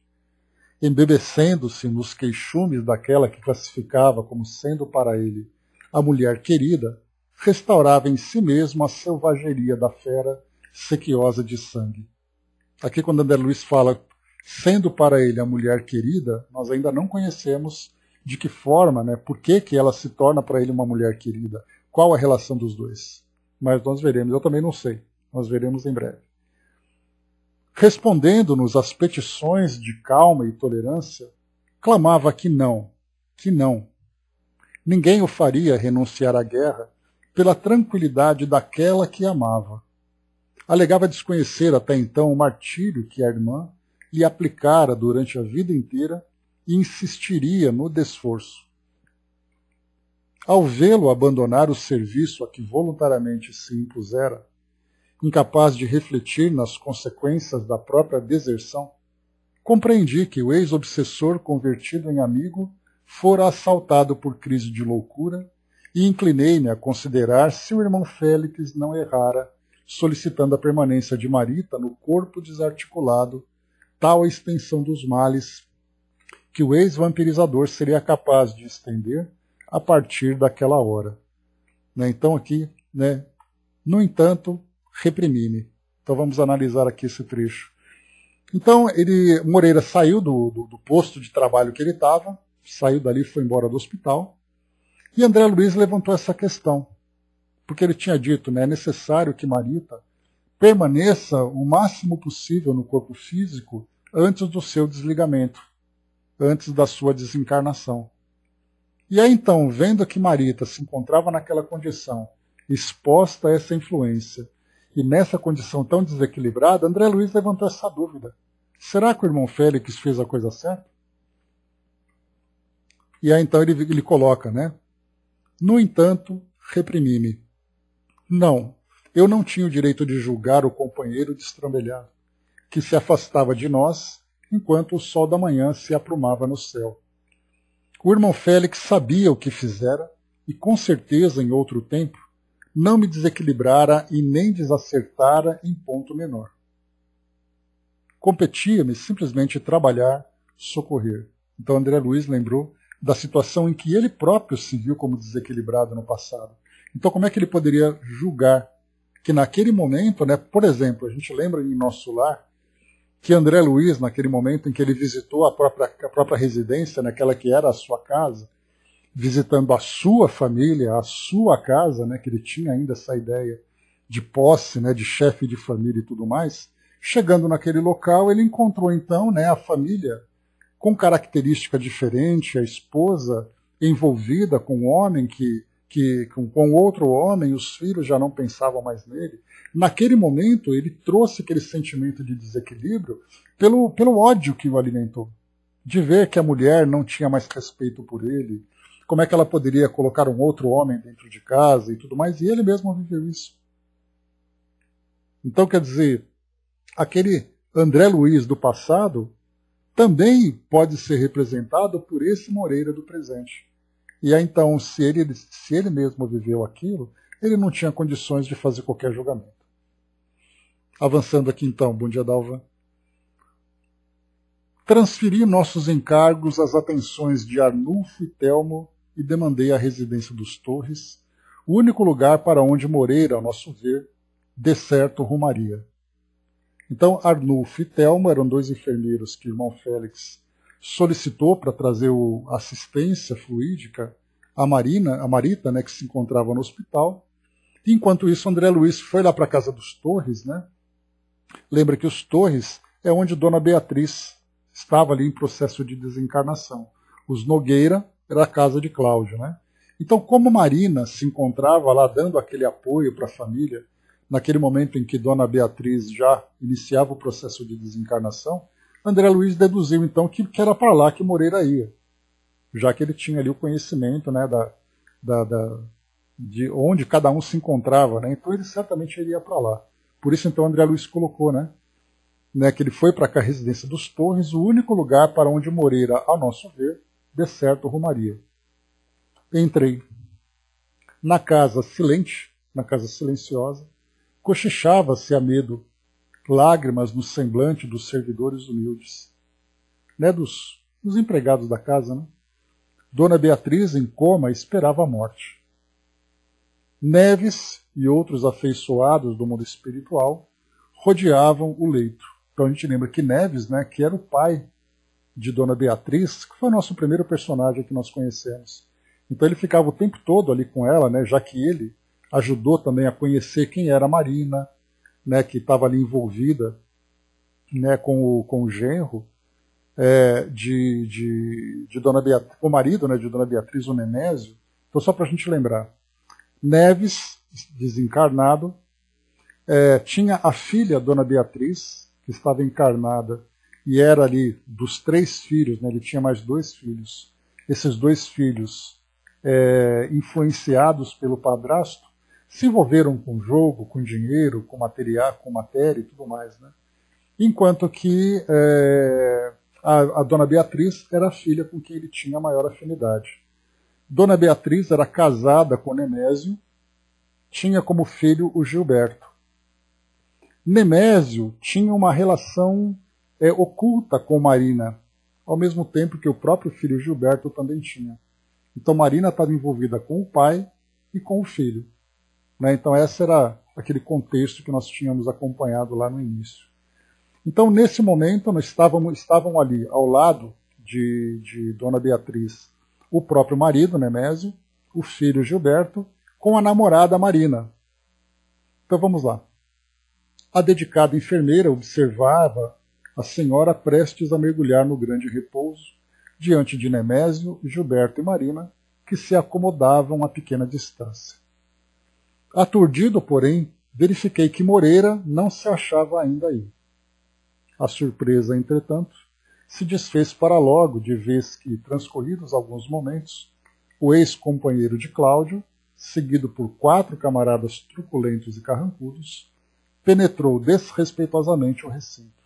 Speaker 1: Embebecendo-se nos queixumes daquela que classificava como sendo para ele a mulher querida, restaurava em si mesmo a selvageria da fera sequiosa de sangue. Aqui quando André Luiz fala sendo para ele a mulher querida, nós ainda não conhecemos de que forma, né, por que ela se torna para ele uma mulher querida, qual a relação dos dois. Mas nós veremos, eu também não sei, nós veremos em breve. Respondendo-nos às petições de calma e tolerância, clamava que não, que não. Ninguém o faria renunciar à guerra pela tranquilidade daquela que amava. Alegava desconhecer até então o martírio que a irmã lhe aplicara durante a vida inteira e insistiria no desforço. Ao vê-lo abandonar o serviço a que voluntariamente se impusera, incapaz de refletir nas consequências da própria deserção, compreendi que o ex-obsessor convertido em amigo fora assaltado por crise de loucura e inclinei-me a considerar se o irmão Félix não errara, solicitando a permanência de Marita no corpo desarticulado, tal a extensão dos males que o ex-vampirizador seria capaz de estender a partir daquela hora. Então aqui, no entanto, reprimi-me. Então vamos analisar aqui esse trecho. Então Moreira saiu do posto de trabalho que ele estava, saiu dali e foi embora do hospital, e André Luiz levantou essa questão, porque ele tinha dito, é necessário que Marita permaneça o máximo possível no corpo físico antes do seu desligamento, antes da sua desencarnação. E aí então, vendo que Marita se encontrava naquela condição, exposta a essa influência, e nessa condição tão desequilibrada, André Luiz levantou essa dúvida. Será que o irmão Félix fez a coisa certa? E aí então ele coloca, né? No entanto, reprimi-me. Não, eu não tinha o direito de julgar o companheiro destrambelhado, que se afastava de nós enquanto o sol da manhã se aprumava no céu. O irmão Félix sabia o que fizera e, com certeza, em outro tempo, não me desequilibrara e nem desacertara em ponto menor. Competia-me simplesmente trabalhar, socorrer. Então André Luiz lembrou da situação em que ele próprio se viu como desequilibrado no passado. Então como é que ele poderia julgar que naquele momento, né, por exemplo, a gente lembra em Nosso Lar, que André Luiz, naquele momento em que ele visitou a própria residência, naquela que era a sua casa, visitando a sua família, a sua casa, né, que ele tinha ainda essa ideia de posse, né, de chefe de família e tudo mais, chegando naquele local, ele encontrou então, né, a família com característica diferente, a esposa envolvida com um homem com outro homem, os filhos já não pensavam mais nele. Naquele momento, ele trouxe aquele sentimento de desequilíbrio pelo ódio que o alimentou, de ver que a mulher não tinha mais respeito por ele, como é que ela poderia colocar um outro homem dentro de casa e tudo mais, e ele mesmo viveu isso. Então, quer dizer, aquele André Luiz do passado também pode ser representado por esse Moreira do presente. E aí, então, se ele mesmo viveu aquilo, ele não tinha condições de fazer qualquer julgamento. Avançando aqui, então, bom dia, Dalva. Transferi nossos encargos às atenções de Arnulfo e Telmo e demandei a residência dos Torres, o único lugar para onde Moreira, ao nosso ver, de certo rumaria. Então, Arnulfo e Telmo eram dois enfermeiros que o irmão Félix solicitou para trazer assistência fluídica à Marita, né, que se encontrava no hospital. Enquanto isso, André Luiz foi lá para a casa dos Torres, né? Lembra que os Torres é onde Dona Beatriz estava ali em processo de desencarnação. Os Nogueira era a casa de Cláudio, né? Então, como Marina se encontrava lá dando aquele apoio para a família, naquele momento em que Dona Beatriz já iniciava o processo de desencarnação, André Luiz deduziu então que era para lá que Moreira ia, já que ele tinha ali o conhecimento, né, de onde cada um se encontrava, né? Então ele certamente iria para lá. Por isso então André Luiz colocou, né, que ele foi para a residência dos Torres, o único lugar para onde Moreira, a nosso ver, de certo rumaria. Entrei na casa silente, na casa silenciosa, cochichava-se a medo, lágrimas no semblante dos servidores humildes, né, dos empregados da casa, né? Dona Beatriz, em coma, esperava a morte. Neves e outros afeiçoados do mundo espiritual rodeavam o leito. Então a gente lembra que Neves, né, que era o pai de Dona Beatriz, que foi o nosso primeiro personagem que nós conhecemos. Então ele ficava o tempo todo ali com ela, né, já que ele ajudou também a conhecer quem era a Marina, né, que estava ali envolvida, né, com o genro de Dona Beatriz, o marido, né, de Dona Beatriz, o Nemésio. Então só para a gente lembrar, Neves, desencarnado, tinha a filha, Dona Beatriz, que estava encarnada e era ali dos 3 filhos, né, ele tinha mais 2 filhos. Esses 2 filhos, influenciados pelo padrasto, se envolveram com jogo, com dinheiro, com material, com matéria e tudo mais, né? Enquanto que a Dona Beatriz era a filha com quem ele tinha maior afinidade. Dona Beatriz era casada com Nemésio, tinha como filho o Gilberto. Nemésio tinha uma relação oculta com Marina, ao mesmo tempo que o próprio filho Gilberto também tinha. Então Marina estava envolvida com o pai e com o filho. Né? Então esse era aquele contexto que nós tínhamos acompanhado lá no início. Então nesse momento nós estavam ali ao lado de Dona Beatriz o próprio marido, Nemésio, o filho Gilberto, com a namorada Marina. Então vamos lá. A dedicada enfermeira observava a senhora prestes a mergulhar no grande repouso, diante de Nemésio, Gilberto e Marina, que se acomodavam a pequena distância. Aturdido, porém, verifiquei que Moreira não se achava ainda aí. A surpresa, entretanto, se desfez para logo, de vez que, transcorridos alguns momentos, o ex-companheiro de Cláudio, seguido por 4 camaradas truculentos e carrancudos, penetrou desrespeitosamente o recinto.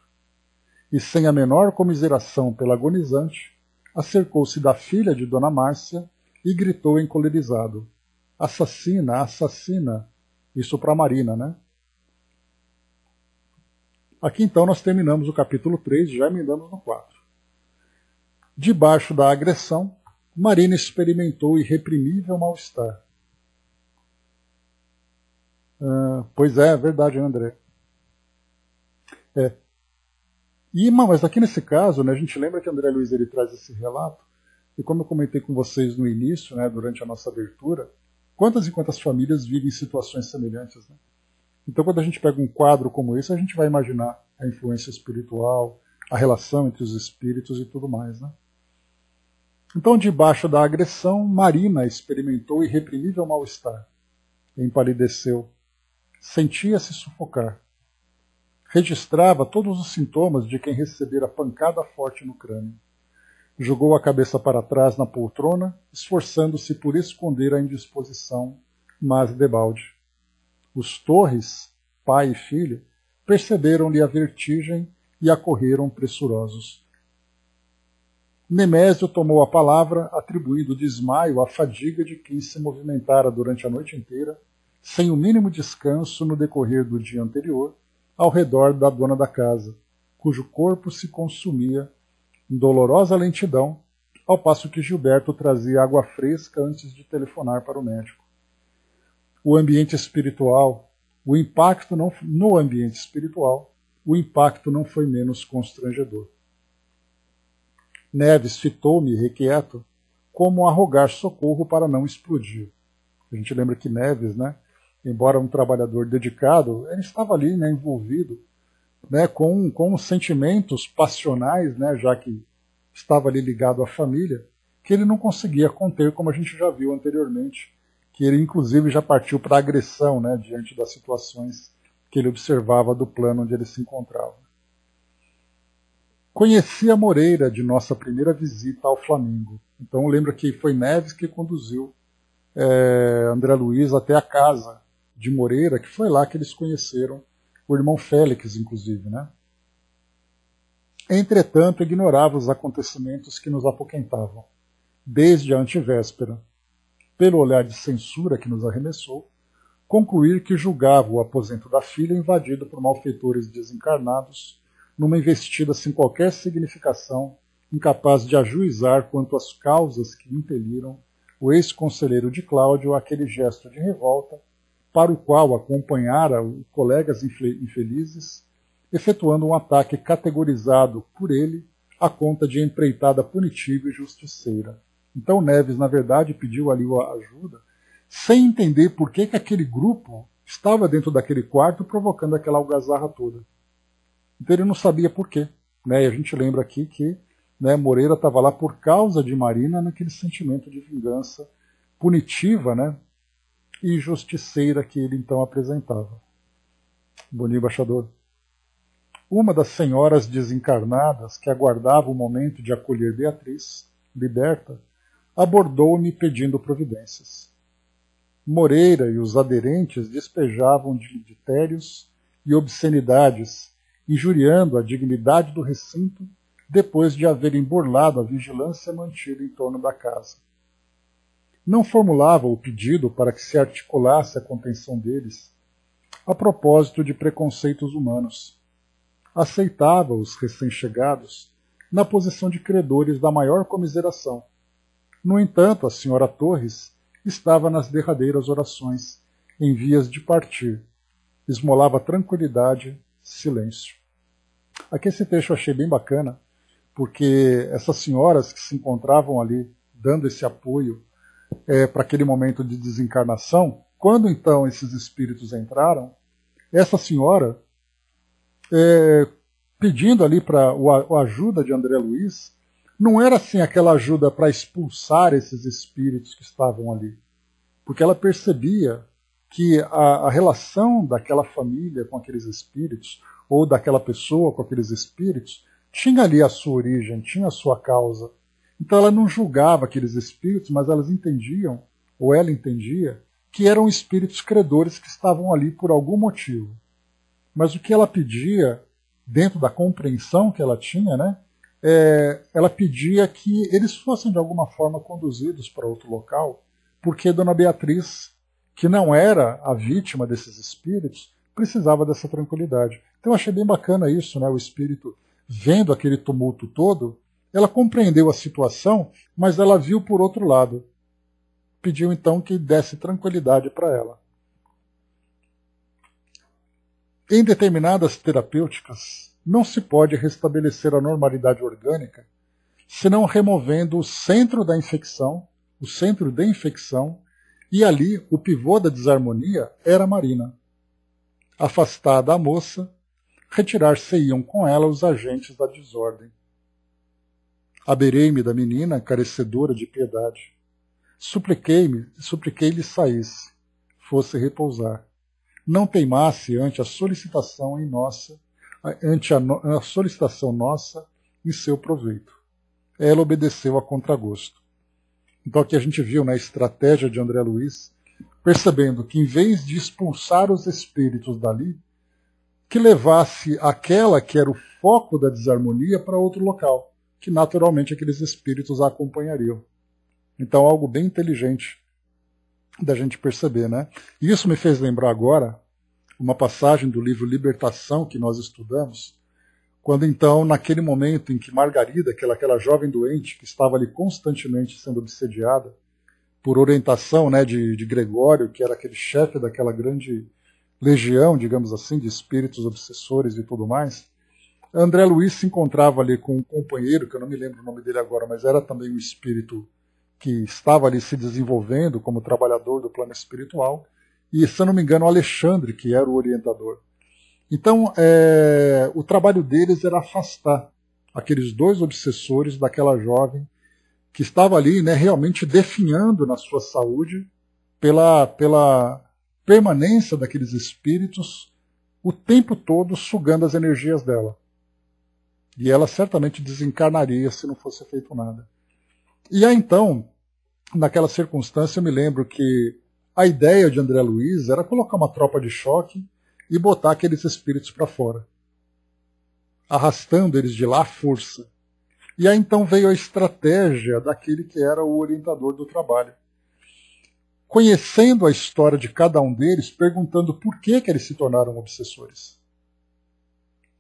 Speaker 1: E, sem a menor comiseração pela agonizante, acercou-se da filha de Dona Márcia e gritou encolerizado: "Assassina, assassina!" Isso para Marina, né? Aqui então nós terminamos o capítulo 3 e já emendamos no 4. Debaixo da agressão, Marina experimentou irreprimível mal-estar. Pois é verdade, André. Mas aqui nesse caso, né, a gente lembra que André Luiz ele traz esse relato, e como eu comentei com vocês no início, né, durante a nossa abertura, quantas e quantas famílias vivem situações semelhantes, né? Então, quando a gente pega um quadro como esse, a gente vai imaginar a influência espiritual, a relação entre os espíritos e tudo mais, né? Então, debaixo da agressão, Marina experimentou irreprimível mal-estar. Empalideceu. Sentia-se sufocar. Registrava todos os sintomas de quem recebera pancada forte no crânio. Jogou a cabeça para trás na poltrona, esforçando-se por esconder a indisposição, mas debalde. Os Torres, pai e filha, perceberam-lhe a vertigem e acorreram pressurosos. Nemésio tomou a palavra, atribuindo o desmaio à fadiga de quem se movimentara durante a noite inteira, sem o mínimo descanso no decorrer do dia anterior, ao redor da dona da casa, cujo corpo se consumia em dolorosa lentidão, ao passo que Gilberto trazia água fresca antes de telefonar para o médico. O ambiente espiritual, o impacto não foi menos constrangedor. Neves fitou-me, requieto, como a rogar socorro para não explodir. A gente lembra que Neves, né, embora um trabalhador dedicado, ele estava ali, né, envolvido, né, com sentimentos passionais, né, já que estava ali ligado à família, que ele não conseguia conter, como a gente já viu anteriormente, que ele inclusive já partiu para a agressão, né, diante das situações que ele observava do plano onde ele se encontrava. Conheci a Moreira de nossa primeira visita ao Flamengo. Então lembra que foi Neves que conduziu André Luiz até a casa de Moreira, que foi lá que eles conheceram o irmão Félix, inclusive, né? Entretanto, ignorava os acontecimentos que nos apoquentavam, desde a antevéspera. Pelo olhar de censura que nos arremessou, concluir que julgava o aposento da filha invadido por malfeitores desencarnados, numa investida sem qualquer significação, incapaz de ajuizar quanto às causas que impeliram o ex-conselheiro de Cláudio àquele gesto de revolta, para o qual acompanhara os colegas infelizes, efetuando um ataque categorizado por ele à conta de empreitada punitiva e justiceira. Então Neves, na verdade, pediu ali a ajuda, sem entender por que aquele grupo estava dentro daquele quarto provocando aquela algazarra toda. Então ele não sabia por quê. Né? E a gente lembra aqui que, né, Moreira estava lá por causa de Marina, naquele sentimento de vingança punitiva, né, e justiceira que ele então apresentava. Bom dia, embaixador. Uma das senhoras desencarnadas que aguardava o momento de acolher Beatriz, liberta, abordou-me pedindo providências. Moreira e os aderentes despejavam ditérios e obscenidades, injuriando a dignidade do recinto, depois de haverem burlado a vigilância mantida em torno da casa. Não formulava o pedido para que se articulasse a contenção deles, a propósito de preconceitos humanos. Aceitava os recém-chegados na posição de credores da maior comiseração. No entanto, a senhora Torres estava nas derradeiras orações, em vias de partir. Esmolava tranquilidade, silêncio. Aqui esse trecho eu achei bem bacana, porque essas senhoras que se encontravam ali, dando esse apoio para aquele momento de desencarnação, quando então esses espíritos entraram, essa senhora, pedindo ali para a ajuda de André Luiz, não era assim aquela ajuda para expulsar esses espíritos que estavam ali, porque ela percebia que a relação daquela família com aqueles espíritos, ou daquela pessoa com aqueles espíritos, tinha ali a sua origem, tinha a sua causa. Então ela não julgava aqueles espíritos, mas elas entendiam, ou ela entendia, que eram espíritos credores que estavam ali por algum motivo. Mas o que ela pedia, dentro da compreensão que ela tinha, né, ela pedia que eles fossem de alguma forma conduzidos para outro local, porque Dona Beatriz, que não era a vítima desses espíritos, precisava dessa tranquilidade. Então eu achei bem bacana isso, né, o espírito vendo aquele tumulto todo, ela compreendeu a situação, mas ela viu por outro lado. Pediu então que desse tranquilidade para ela. Em determinadas terapêuticas, não se pode restabelecer a normalidade orgânica senão removendo o centro da infecção, e ali o pivô da desarmonia era Marina. Afastada a moça, retirar-se-iam com ela os agentes da desordem. Aberei-me da menina, carecedora de piedade. Supliquei-lhe saísse, fosse repousar. Não teimasse ante a solicitação nossa em seu proveito. Ela obedeceu a contragosto. Então aqui a gente viu, né, a estratégia de André Luiz, percebendo que em vez de expulsar os espíritos dali, que levasse aquela que era o foco da desarmonia para outro local, que naturalmente aqueles espíritos a acompanhariam. Então algo bem inteligente da gente perceber, né? E isso me fez lembrar agora uma passagem do livro Libertação que nós estudamos, quando então, naquele momento em que Margarida, aquela jovem doente que estava ali constantemente sendo obsediada por orientação, né, de Gregório, que era aquele chefe daquela grande legião, digamos assim, de espíritos obsessores e tudo mais, André Luiz se encontrava ali com um companheiro, que eu não me lembro o nome dele agora, mas era também um espírito que estava ali se desenvolvendo como trabalhador do plano espiritual, e, se eu não me engano, o Alexandre, que era o orientador. Então, o trabalho deles era afastar aqueles dois obsessores daquela jovem que estava ali, né, realmente definhando na sua saúde pela permanência daqueles espíritos o tempo todo sugando as energias dela. E ela certamente desencarnaria se não fosse feito nada. E aí então, naquela circunstância, eu me lembro que a ideia de André Luiz era colocar uma tropa de choque e botar aqueles espíritos para fora, arrastando eles de lá à força. E aí então veio a estratégia daquele que era o orientador do trabalho. Conhecendo a história de cada um deles, perguntando por que eles se tornaram obsessores.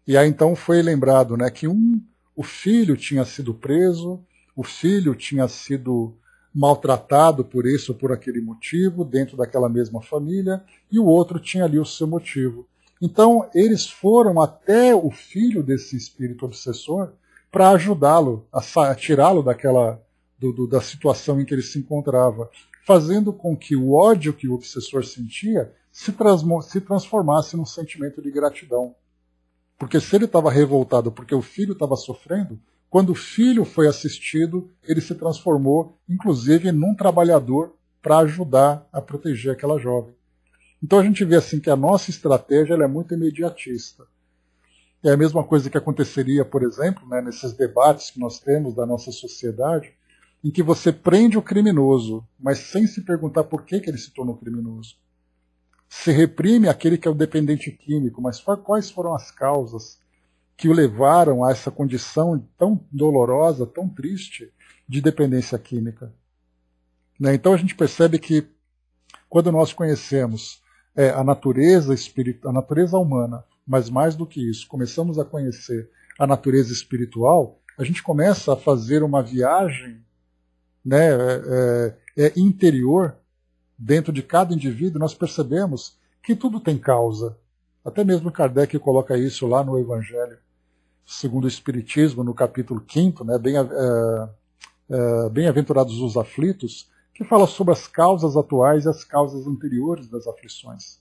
Speaker 1: E aí então foi lembrado, né, que o filho tinha sido preso, o filho tinha sido maltratado por esse ou por aquele motivo, dentro daquela mesma família, e o outro tinha ali o seu motivo. Então eles foram até o filho desse espírito obsessor para ajudá-lo, a tirá-lo da situação em que ele se encontrava, fazendo com que o ódio que o obsessor sentia se transformasse num sentimento de gratidão. Porque se ele estava revoltado porque o filho estava sofrendo, quando o filho foi assistido, ele se transformou, inclusive, num trabalhador para ajudar a proteger aquela jovem. Então a gente vê assim que a nossa estratégia ela é muito imediatista. É a mesma coisa que aconteceria, por exemplo, né, nesses debates que nós temos da nossa sociedade, em que você prende o criminoso, mas sem se perguntar por que ele se tornou criminoso. Se reprime aquele que é o dependente químico, mas quais foram as causas que o levaram a essa condição tão dolorosa, tão triste de dependência química? Né? Então a gente percebe que quando nós conhecemos a natureza humana, mas mais do que isso, começamos a conhecer a natureza espiritual, a gente começa a fazer uma viagem, né, interior dentro de cada indivíduo. Nós percebemos que tudo tem causa. Até mesmo Kardec coloca isso lá no Evangelho segundo o Espiritismo, no capítulo 5, né, Bem-aventurados os aflitos, que fala sobre as causas atuais e as causas anteriores das aflições.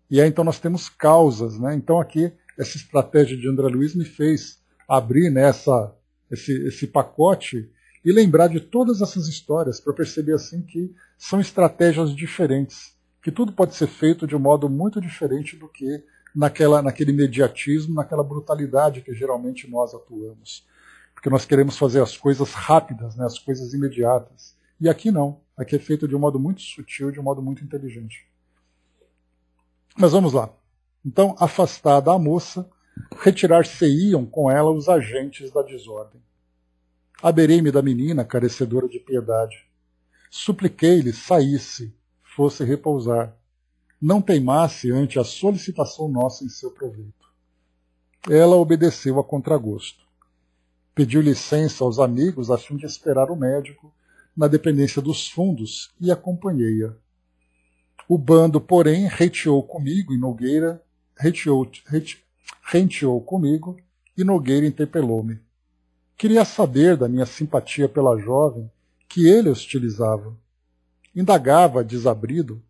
Speaker 1: E aí então nós temos causas, né? Então aqui essa estratégia de André Luiz me fez abrir, né, esse pacote e lembrar de todas essas histórias para perceber assim que são estratégias diferentes que tudo pode ser feito de um modo muito diferente do que naquele imediatismo, naquela brutalidade que geralmente nós atuamos. Porque nós queremos fazer as coisas rápidas, né, as coisas imediatas. E aqui não. Aqui é feito de um modo muito sutil, de um modo muito inteligente. Mas vamos lá. Então, afastada a moça, retirar-se-iam com ela os agentes da desordem. Aberei-me da menina, carecedora de piedade. Supliquei-lhe saísse, fosse repousar. Não teimasse ante a solicitação nossa em seu proveito. Ela obedeceu a contragosto. Pediu licença aos amigos a fim de esperar o médico na dependência dos fundos e acompanhei-a. O bando, porém, renteou comigo e Nogueira interpelou-me. Queria saber da minha simpatia pela jovem que ele hostilizava. Indagava, desabrido,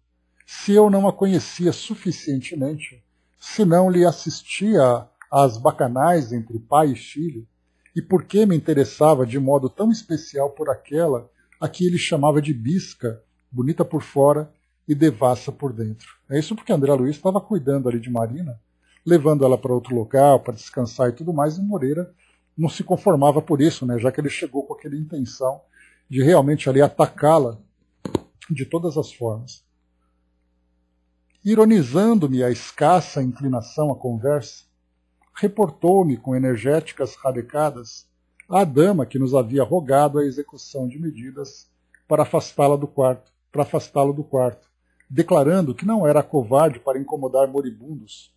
Speaker 1: se eu não a conhecia suficientemente, se não lhe assistia às bacanais entre pai e filho, e por que me interessava de modo tão especial por aquela a que ele chamava de bisca, bonita por fora e devassa por dentro. É isso porque André Luiz estava cuidando ali de Marina, levando ela para outro local, para descansar e tudo mais, e Moreira não se conformava por isso, né, já que ele chegou com aquela intenção de realmente ali atacá-la de todas as formas. Ironizando-me a escassa inclinação à conversa, reportou-me com energéticas rabecadas à dama que nos havia rogado a execução de medidas para afastá-lo do quarto, declarando que não era covarde para incomodar moribundos,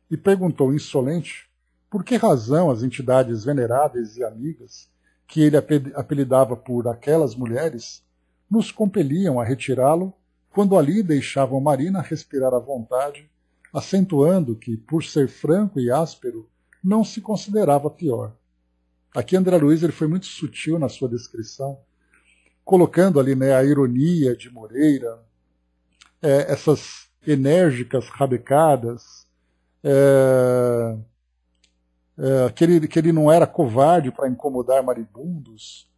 Speaker 1: e perguntou insolente por que razão as entidades veneráveis e amigas, que ele apelidava por aquelas mulheres, nos compeliam a retirá-lo quando ali deixavam Marina respirar à vontade, acentuando que, por ser franco e áspero, não se considerava pior. Aqui André Luiz ele foi muito sutil na sua descrição, colocando ali, né, a ironia de Moreira, essas enérgicas rabecadas, que ele não era covarde para incomodar maribundos,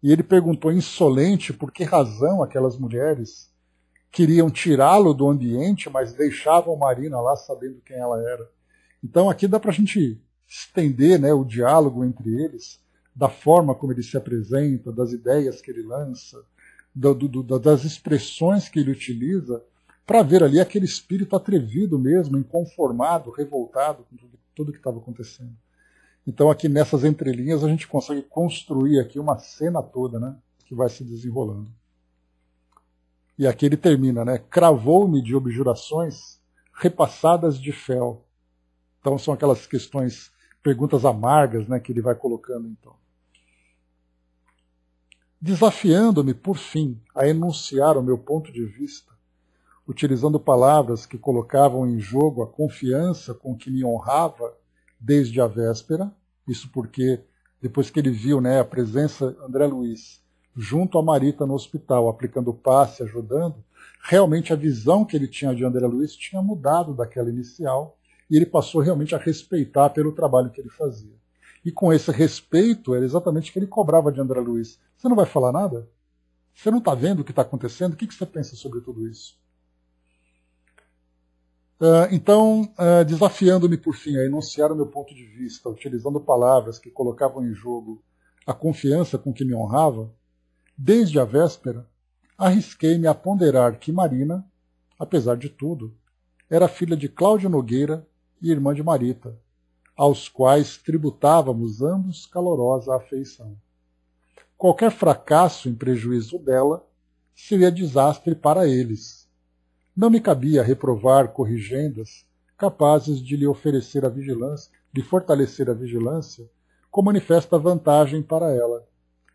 Speaker 1: e ele perguntou insolente por que razão aquelas mulheres queriam tirá-lo do ambiente, mas deixavam Marina lá sabendo quem ela era. Então aqui dá para a gente estender, né, o diálogo entre eles, da forma como ele se apresenta, das ideias que ele lança, das expressões que ele utiliza, para ver ali aquele espírito atrevido mesmo, inconformado, revoltado com tudo que estava acontecendo. Então aqui nessas entrelinhas a gente consegue construir aqui uma cena toda, né, que vai se desenrolando. E aqui ele termina, né, cravou-me de objurações repassadas de fel. Então são aquelas questões, perguntas amargas, né, que ele vai colocando então. Desafiando-me, por fim, a enunciar o meu ponto de vista, utilizando palavras que colocavam em jogo a confiança com que me honrava desde a véspera, isso porque depois que ele viu, né, a presença de André Luiz junto a Marita no hospital, aplicando passe, ajudando, realmente a visão que ele tinha de André Luiz tinha mudado daquela inicial, e ele passou realmente a respeitar pelo trabalho que ele fazia. E com esse respeito, era exatamente o que ele cobrava de André Luiz. Você não vai falar nada? Você não está vendo o que está acontecendo? O que você pensa sobre tudo isso? Então, desafiando-me, por fim, a enunciar o meu ponto de vista, utilizando palavras que colocavam em jogo a confiança com que me honrava, desde a véspera, arrisquei-me a ponderar que Marina, apesar de tudo, era filha de Cláudio Nogueira e irmã de Marita, aos quais tributávamos ambos calorosa afeição. Qualquer fracasso em prejuízo dela seria desastre para eles. Não me cabia reprovar corrigendas capazes de lhe oferecer a vigilância, de fortalecer a vigilância, com manifesta vantagem para ela.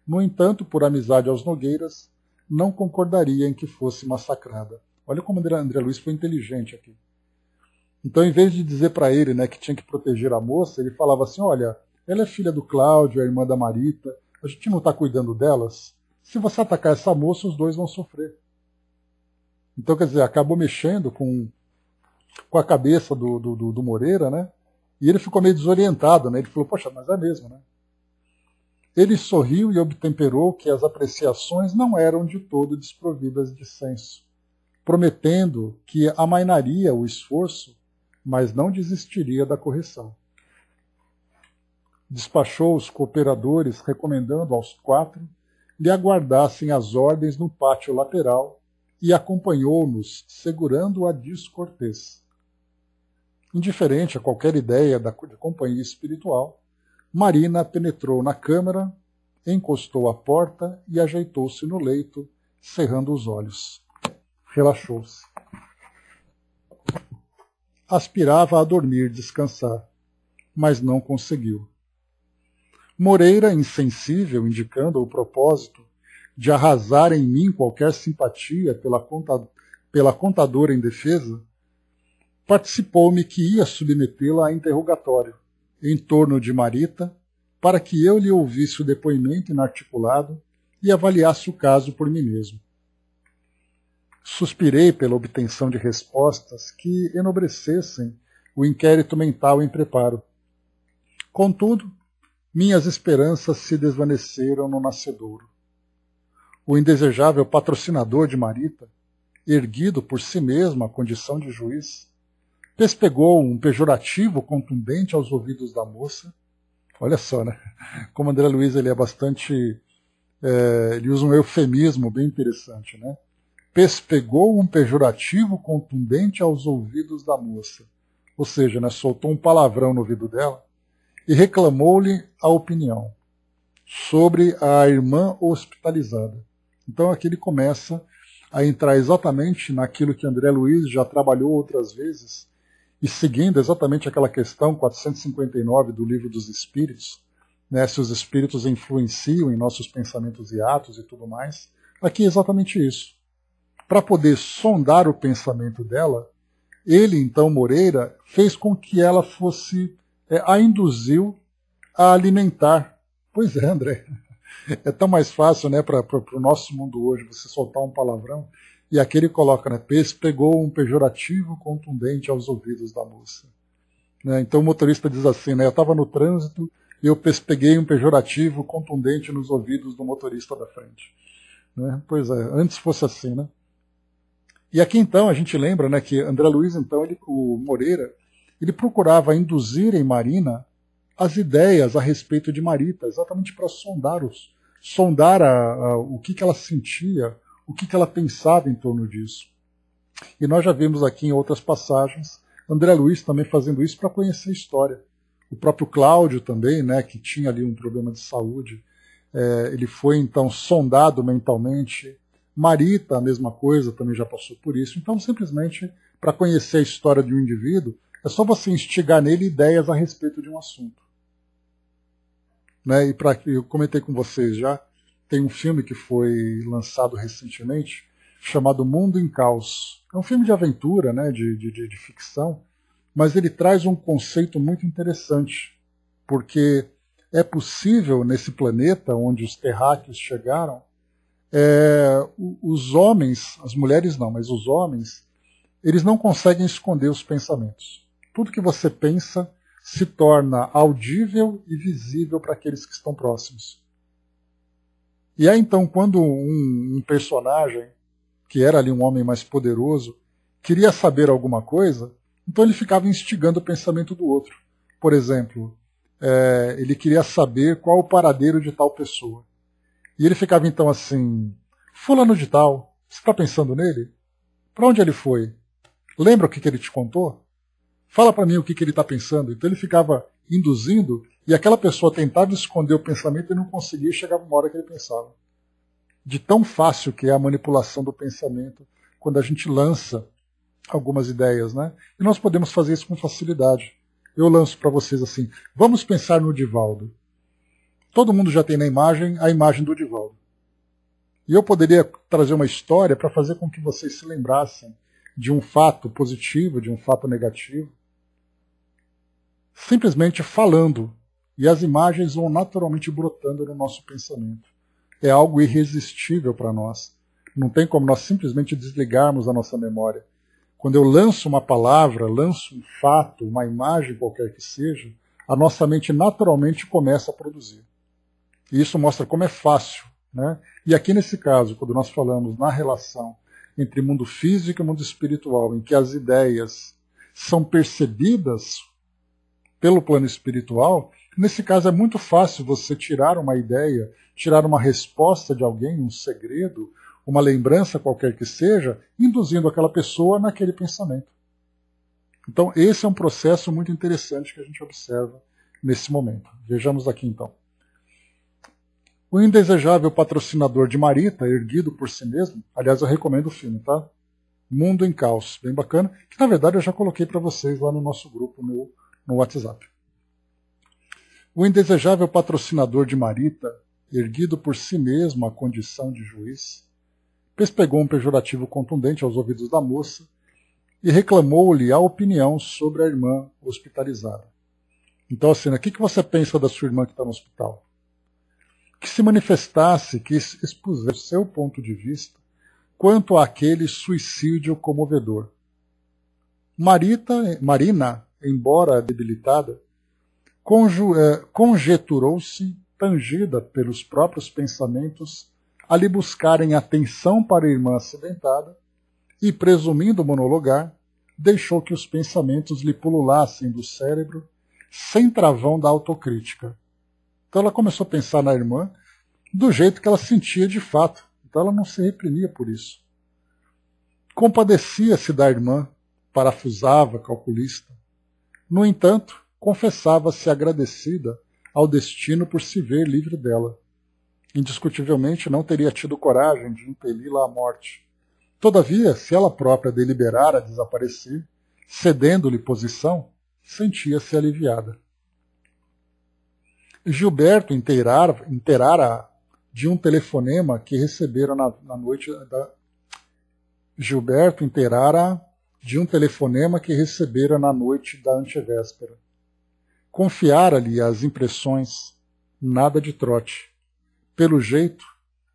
Speaker 1: No entanto, por amizade aos Nogueiras, não concordaria em que fosse massacrada. Olha como André Luiz foi inteligente aqui. Então, em vez de dizer para ele, né, que tinha que proteger a moça, ele falava assim, olha, ela é filha do Cláudio, é irmã da Marita, a gente não está cuidando delas. Se você atacar essa moça, os dois vão sofrer. Então, quer dizer, acabou mexendo com a cabeça do Moreira, né? E ele ficou meio desorientado, né? Ele falou, poxa, mas é mesmo, né? Ele sorriu e obtemperou que as apreciações não eram de todo desprovidas de senso. prometendo que amainaria o esforço, mas não desistiria da correção. Despachou os cooperadores, recomendando aos 4 lhe aguardassem as ordens no pátio lateral e acompanhou-nos, segurando a descortês. Indiferente a qualquer ideia da companhia espiritual, Marina penetrou na câmara, encostou a porta e ajeitou-se no leito, cerrando os olhos. Relaxou-se. Aspirava a dormir, descansar, mas não conseguiu. Moreira, insensível, indicando o propósito de arrasar em mim qualquer simpatia pela contadora indefesa, participou-me que ia submetê-la a interrogatório em torno de Marita, para que eu lhe ouvisse o depoimento inarticulado e avaliasse o caso por mim mesmo. Suspirei pela obtenção de respostas que enobrecessem o inquérito mental em preparo. Contudo, minhas esperanças se desvaneceram no nascedouro. O indesejável patrocinador de Marita, erguido por si mesmo à condição de juiz, pespegou um pejorativo contundente aos ouvidos da moça. Olha só, né? Como André Luiz ele é bastante... ele usa um eufemismo bem interessante, né? Pespegou um pejorativo contundente aos ouvidos da moça. Ou seja, né, soltou um palavrão no ouvido dela e reclamou-lhe a opinião sobre a irmã hospitalizada. Então aqui ele começa a entrar exatamente naquilo que André Luiz já trabalhou outras vezes, e seguindo exatamente aquela questão 459 do Livro dos Espíritos, né, se os espíritos influenciam em nossos pensamentos e atos e tudo mais, aqui é exatamente isso. Para poder sondar o pensamento dela, ele, então, Moreira, fez com que ela fosse, a induziu a alimentar. Pois é, André, é tão mais fácil, né, para o nosso mundo hoje, você soltar um palavrão, e aqui ele coloca, né, pegou um pejorativo contundente aos ouvidos da moça. Né, então o motorista diz assim, né, eu estava no trânsito e eu peguei um pejorativo contundente nos ouvidos do motorista da frente. Né, pois é, antes fosse assim, né? E aqui então a gente lembra, né, que André Luiz, então, o Moreira, ele procurava induzir em Marina as ideias a respeito de Marita, exatamente para sondar o que ela sentia, o que ela pensava em torno disso. E nós já vimos aqui em outras passagens André Luiz também fazendo isso para conhecer a história. O próprio Cláudio também, né, que tinha ali um problema de saúde, ele foi então sondado mentalmente. Marita, a mesma coisa, também já passou por isso. Então, simplesmente, para conhecer a história de um indivíduo, é só você instigar nele ideias a respeito de um assunto. Né? E eu comentei com vocês já, tem um filme que foi lançado recentemente, chamado Mundo em Caos. É um filme de aventura, né? de ficção, mas ele traz um conceito muito interessante, porque é possível, nesse planeta onde os terráqueos chegaram, os homens, as mulheres não, mas os homens, eles não conseguem esconder os pensamentos. Tudo que você pensa se torna audível e visível para aqueles que estão próximos. E aí então, quando um personagem, que era ali um homem mais poderoso, queria saber alguma coisa, então ele ficava instigando o pensamento do outro. Por exemplo, ele queria saber qual o paradeiro de tal pessoa. E ele ficava então assim, fulano de tal, você está pensando nele? Para onde ele foi? Lembra o que ele te contou? Fala para mim o que ele está pensando. Então ele ficava induzindo, e aquela pessoa tentava esconder o pensamento e não conseguia, e chegava uma hora que ele pensava. De tão fácil que é a manipulação do pensamento quando a gente lança algumas ideias, né? E nós podemos fazer isso com facilidade. Eu lanço para vocês assim, vamos pensar no Divaldo. Todo mundo já tem na imagem a imagem do Divaldo. E eu poderia trazer uma história para fazer com que vocês se lembrassem de um fato positivo, de um fato negativo. Simplesmente falando. E as imagens vão naturalmente brotando no nosso pensamento. É algo irresistível para nós. Não tem como nós simplesmente desligarmos a nossa memória. Quando eu lanço uma palavra, lanço um fato, uma imagem qualquer que seja, a nossa mente naturalmente começa a produzir. E isso mostra como é fácil. Né? E aqui nesse caso, quando nós falamos na relação entre mundo físico e mundo espiritual, em que as ideias são percebidas pelo plano espiritual, nesse caso é muito fácil você tirar uma ideia, tirar uma resposta de alguém, um segredo, uma lembrança qualquer que seja, induzindo aquela pessoa naquele pensamento. Então esse é um processo muito interessante que a gente observa nesse momento. Vejamos aqui então. O indesejável patrocinador de Marita, erguido por si mesmo, aliás eu recomendo o filme, tá? Mundo em Caos, bem bacana, que na verdade eu já coloquei para vocês lá no nosso grupo no WhatsApp. O indesejável patrocinador de Marita, erguido por si mesmo à condição de juiz, pespegou um pejorativo contundente aos ouvidos da moça e reclamou-lhe a opinião sobre a irmã hospitalizada. Então, assim, o que você pensa da sua irmã que está no hospital? Que se manifestasse, que expusesse seu ponto de vista quanto àquele suicídio comovedor. Marina, embora debilitada, conjeturou-se, tangida pelos próprios pensamentos, a lhe buscarem atenção para a irmã acidentada, e, presumindo monologar, deixou que os pensamentos lhe pululassem do cérebro, sem travão da autocrítica. Então ela começou a pensar na irmã do jeito que ela sentia de fato. Então ela não se reprimia por isso. Compadecia-se da irmã, parafusava, calculista. No entanto, confessava-se agradecida ao destino por se ver livre dela. Indiscutivelmente não teria tido coragem de impeli-la à morte. Todavia, se ela própria deliberara desaparecer, cedendo-lhe posição, sentia-se aliviada. Gilberto inteirara de um telefonema que recebera na noite da antevéspera. Confiara-lhe as impressões, nada de trote. Pelo jeito,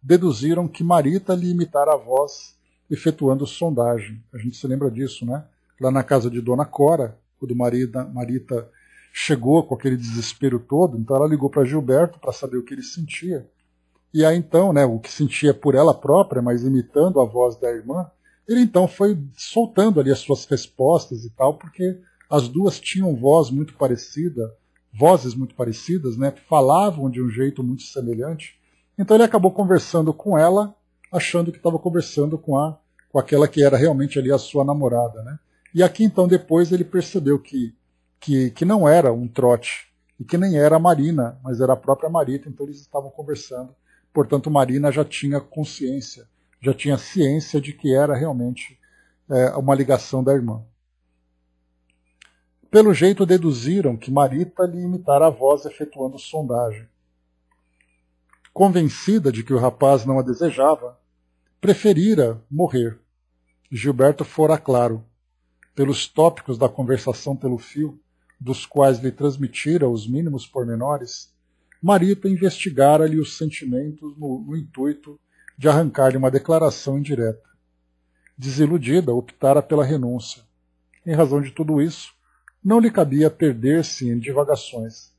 Speaker 1: deduziram que Marita lhe imitara a voz, efetuando sondagem. A gente se lembra disso, né? Lá na casa de Dona Cora, quando Marita chegou com aquele desespero todo, então ela ligou para Gilberto para saber o que ele sentia. E aí então, né, o que sentia por ela própria, mas imitando a voz da irmã, ele então foi soltando ali as suas respostas e tal, porque as duas tinham vozes muito parecidas, né, falavam de um jeito muito semelhante. Então ele acabou conversando com ela, achando que estava conversando com aquela que era realmente ali a sua namorada, né? E aqui então depois ele percebeu que não era um trote, e que nem era a Marina, mas era a própria Marita, então eles estavam conversando. Portanto, Marina já tinha consciência, já tinha ciência de que era realmente uma ligação da irmã. Pelo jeito, deduziram que Marita lhe imitara a voz efetuando sondagem. Convencida de que o rapaz não a desejava, preferira morrer. Gilberto fora claro, pelos tópicos da conversação pelo fio, dos quais lhe transmitira os mínimos pormenores, Marita investigara-lhe os sentimentos no intuito de arrancar-lhe uma declaração indireta. Desiludida, optara pela renúncia. Em razão de tudo isso, não lhe cabia perder-se em divagações.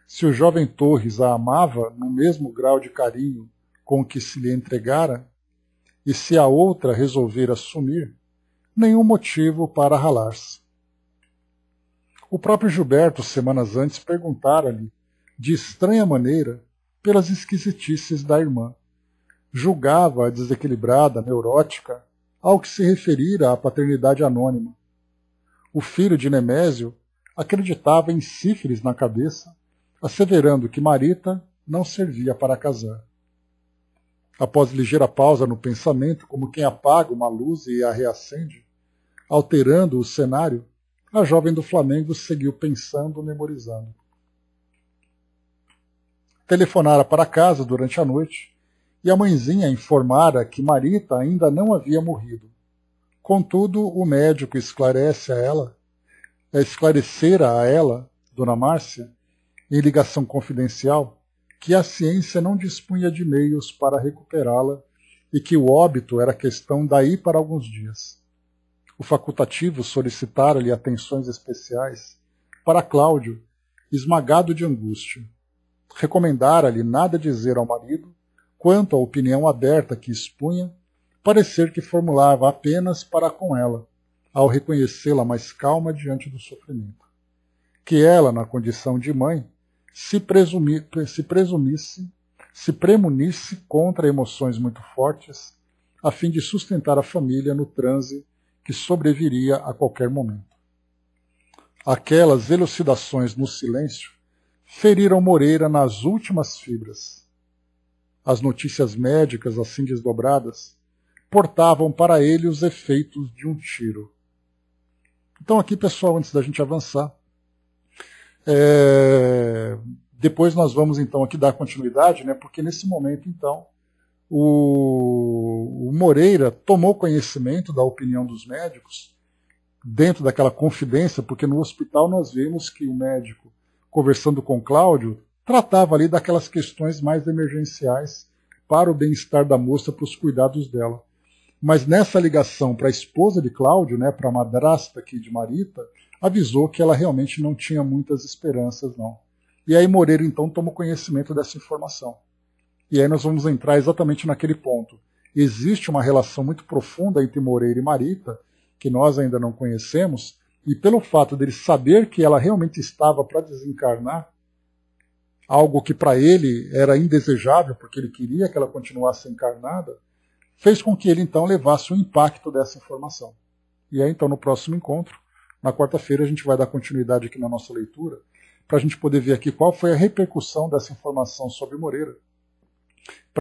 Speaker 1: Se o jovem Torres a amava no mesmo grau de carinho com que se lhe entregara, e se a outra resolvera sumir, nenhum motivo para ralar-se. O próprio Gilberto, semanas antes, perguntara-lhe, de estranha maneira, pelas esquisitices da irmã. Julgava-a desequilibrada, neurótica, ao que se referira à paternidade anônima. O filho de Nemésio acreditava em sífilis na cabeça, asseverando que Marita não servia para casar. Após ligeira pausa no pensamento, como quem apaga uma luz e a reacende, alterando o cenário, a jovem do Flamengo seguiu pensando, memorizando. Telefonara para casa durante a noite e a mãezinha informara que Marita ainda não havia morrido. Contudo, o médico esclarecera a ela, Dona Márcia, em ligação confidencial, que a ciência não dispunha de meios para recuperá-la e que o óbito era questão daí para alguns dias. O facultativo solicitara-lhe atenções especiais para Cláudio, esmagado de angústia. Recomendara-lhe nada dizer ao marido quanto à opinião aberta que expunha, parecer que formulava apenas para com ela, ao reconhecê-la mais calma diante do sofrimento. Que ela, na condição de mãe, se premunisse contra emoções muito fortes, a fim de sustentar a família no transe que sobreviria a qualquer momento. Aquelas elucidações no silêncio feriram Moreira nas últimas fibras. As notícias médicas, assim desdobradas, portavam para ele os efeitos de um tiro. Então aqui, pessoal, antes da gente avançar, depois nós vamos então aqui dar continuidade, né, porque nesse momento então o Moreira tomou conhecimento da opinião dos médicos dentro daquela confidência, porque no hospital nós vimos que o médico, conversando com Cláudio, tratava ali daquelas questões mais emergenciais para o bem-estar da moça, para os cuidados dela. Mas nessa ligação para a esposa de Cláudio, né, para a madrasta aqui de Marita, avisou que ela realmente não tinha muitas esperanças, não. E aí Moreira, então, tomou conhecimento dessa informação. E aí nós vamos entrar exatamente naquele ponto. Existe uma relação muito profunda entre Moreira e Marita, que nós ainda não conhecemos, e pelo fato dele saber que ela realmente estava para desencarnar, algo que para ele era indesejável, porque ele queria que ela continuasse encarnada, fez com que ele então levasse o impacto dessa informação. E aí então no próximo encontro, na quarta-feira, a gente vai dar continuidade aqui na nossa leitura, para a gente poder ver aqui qual foi a repercussão dessa informação sobre Moreira,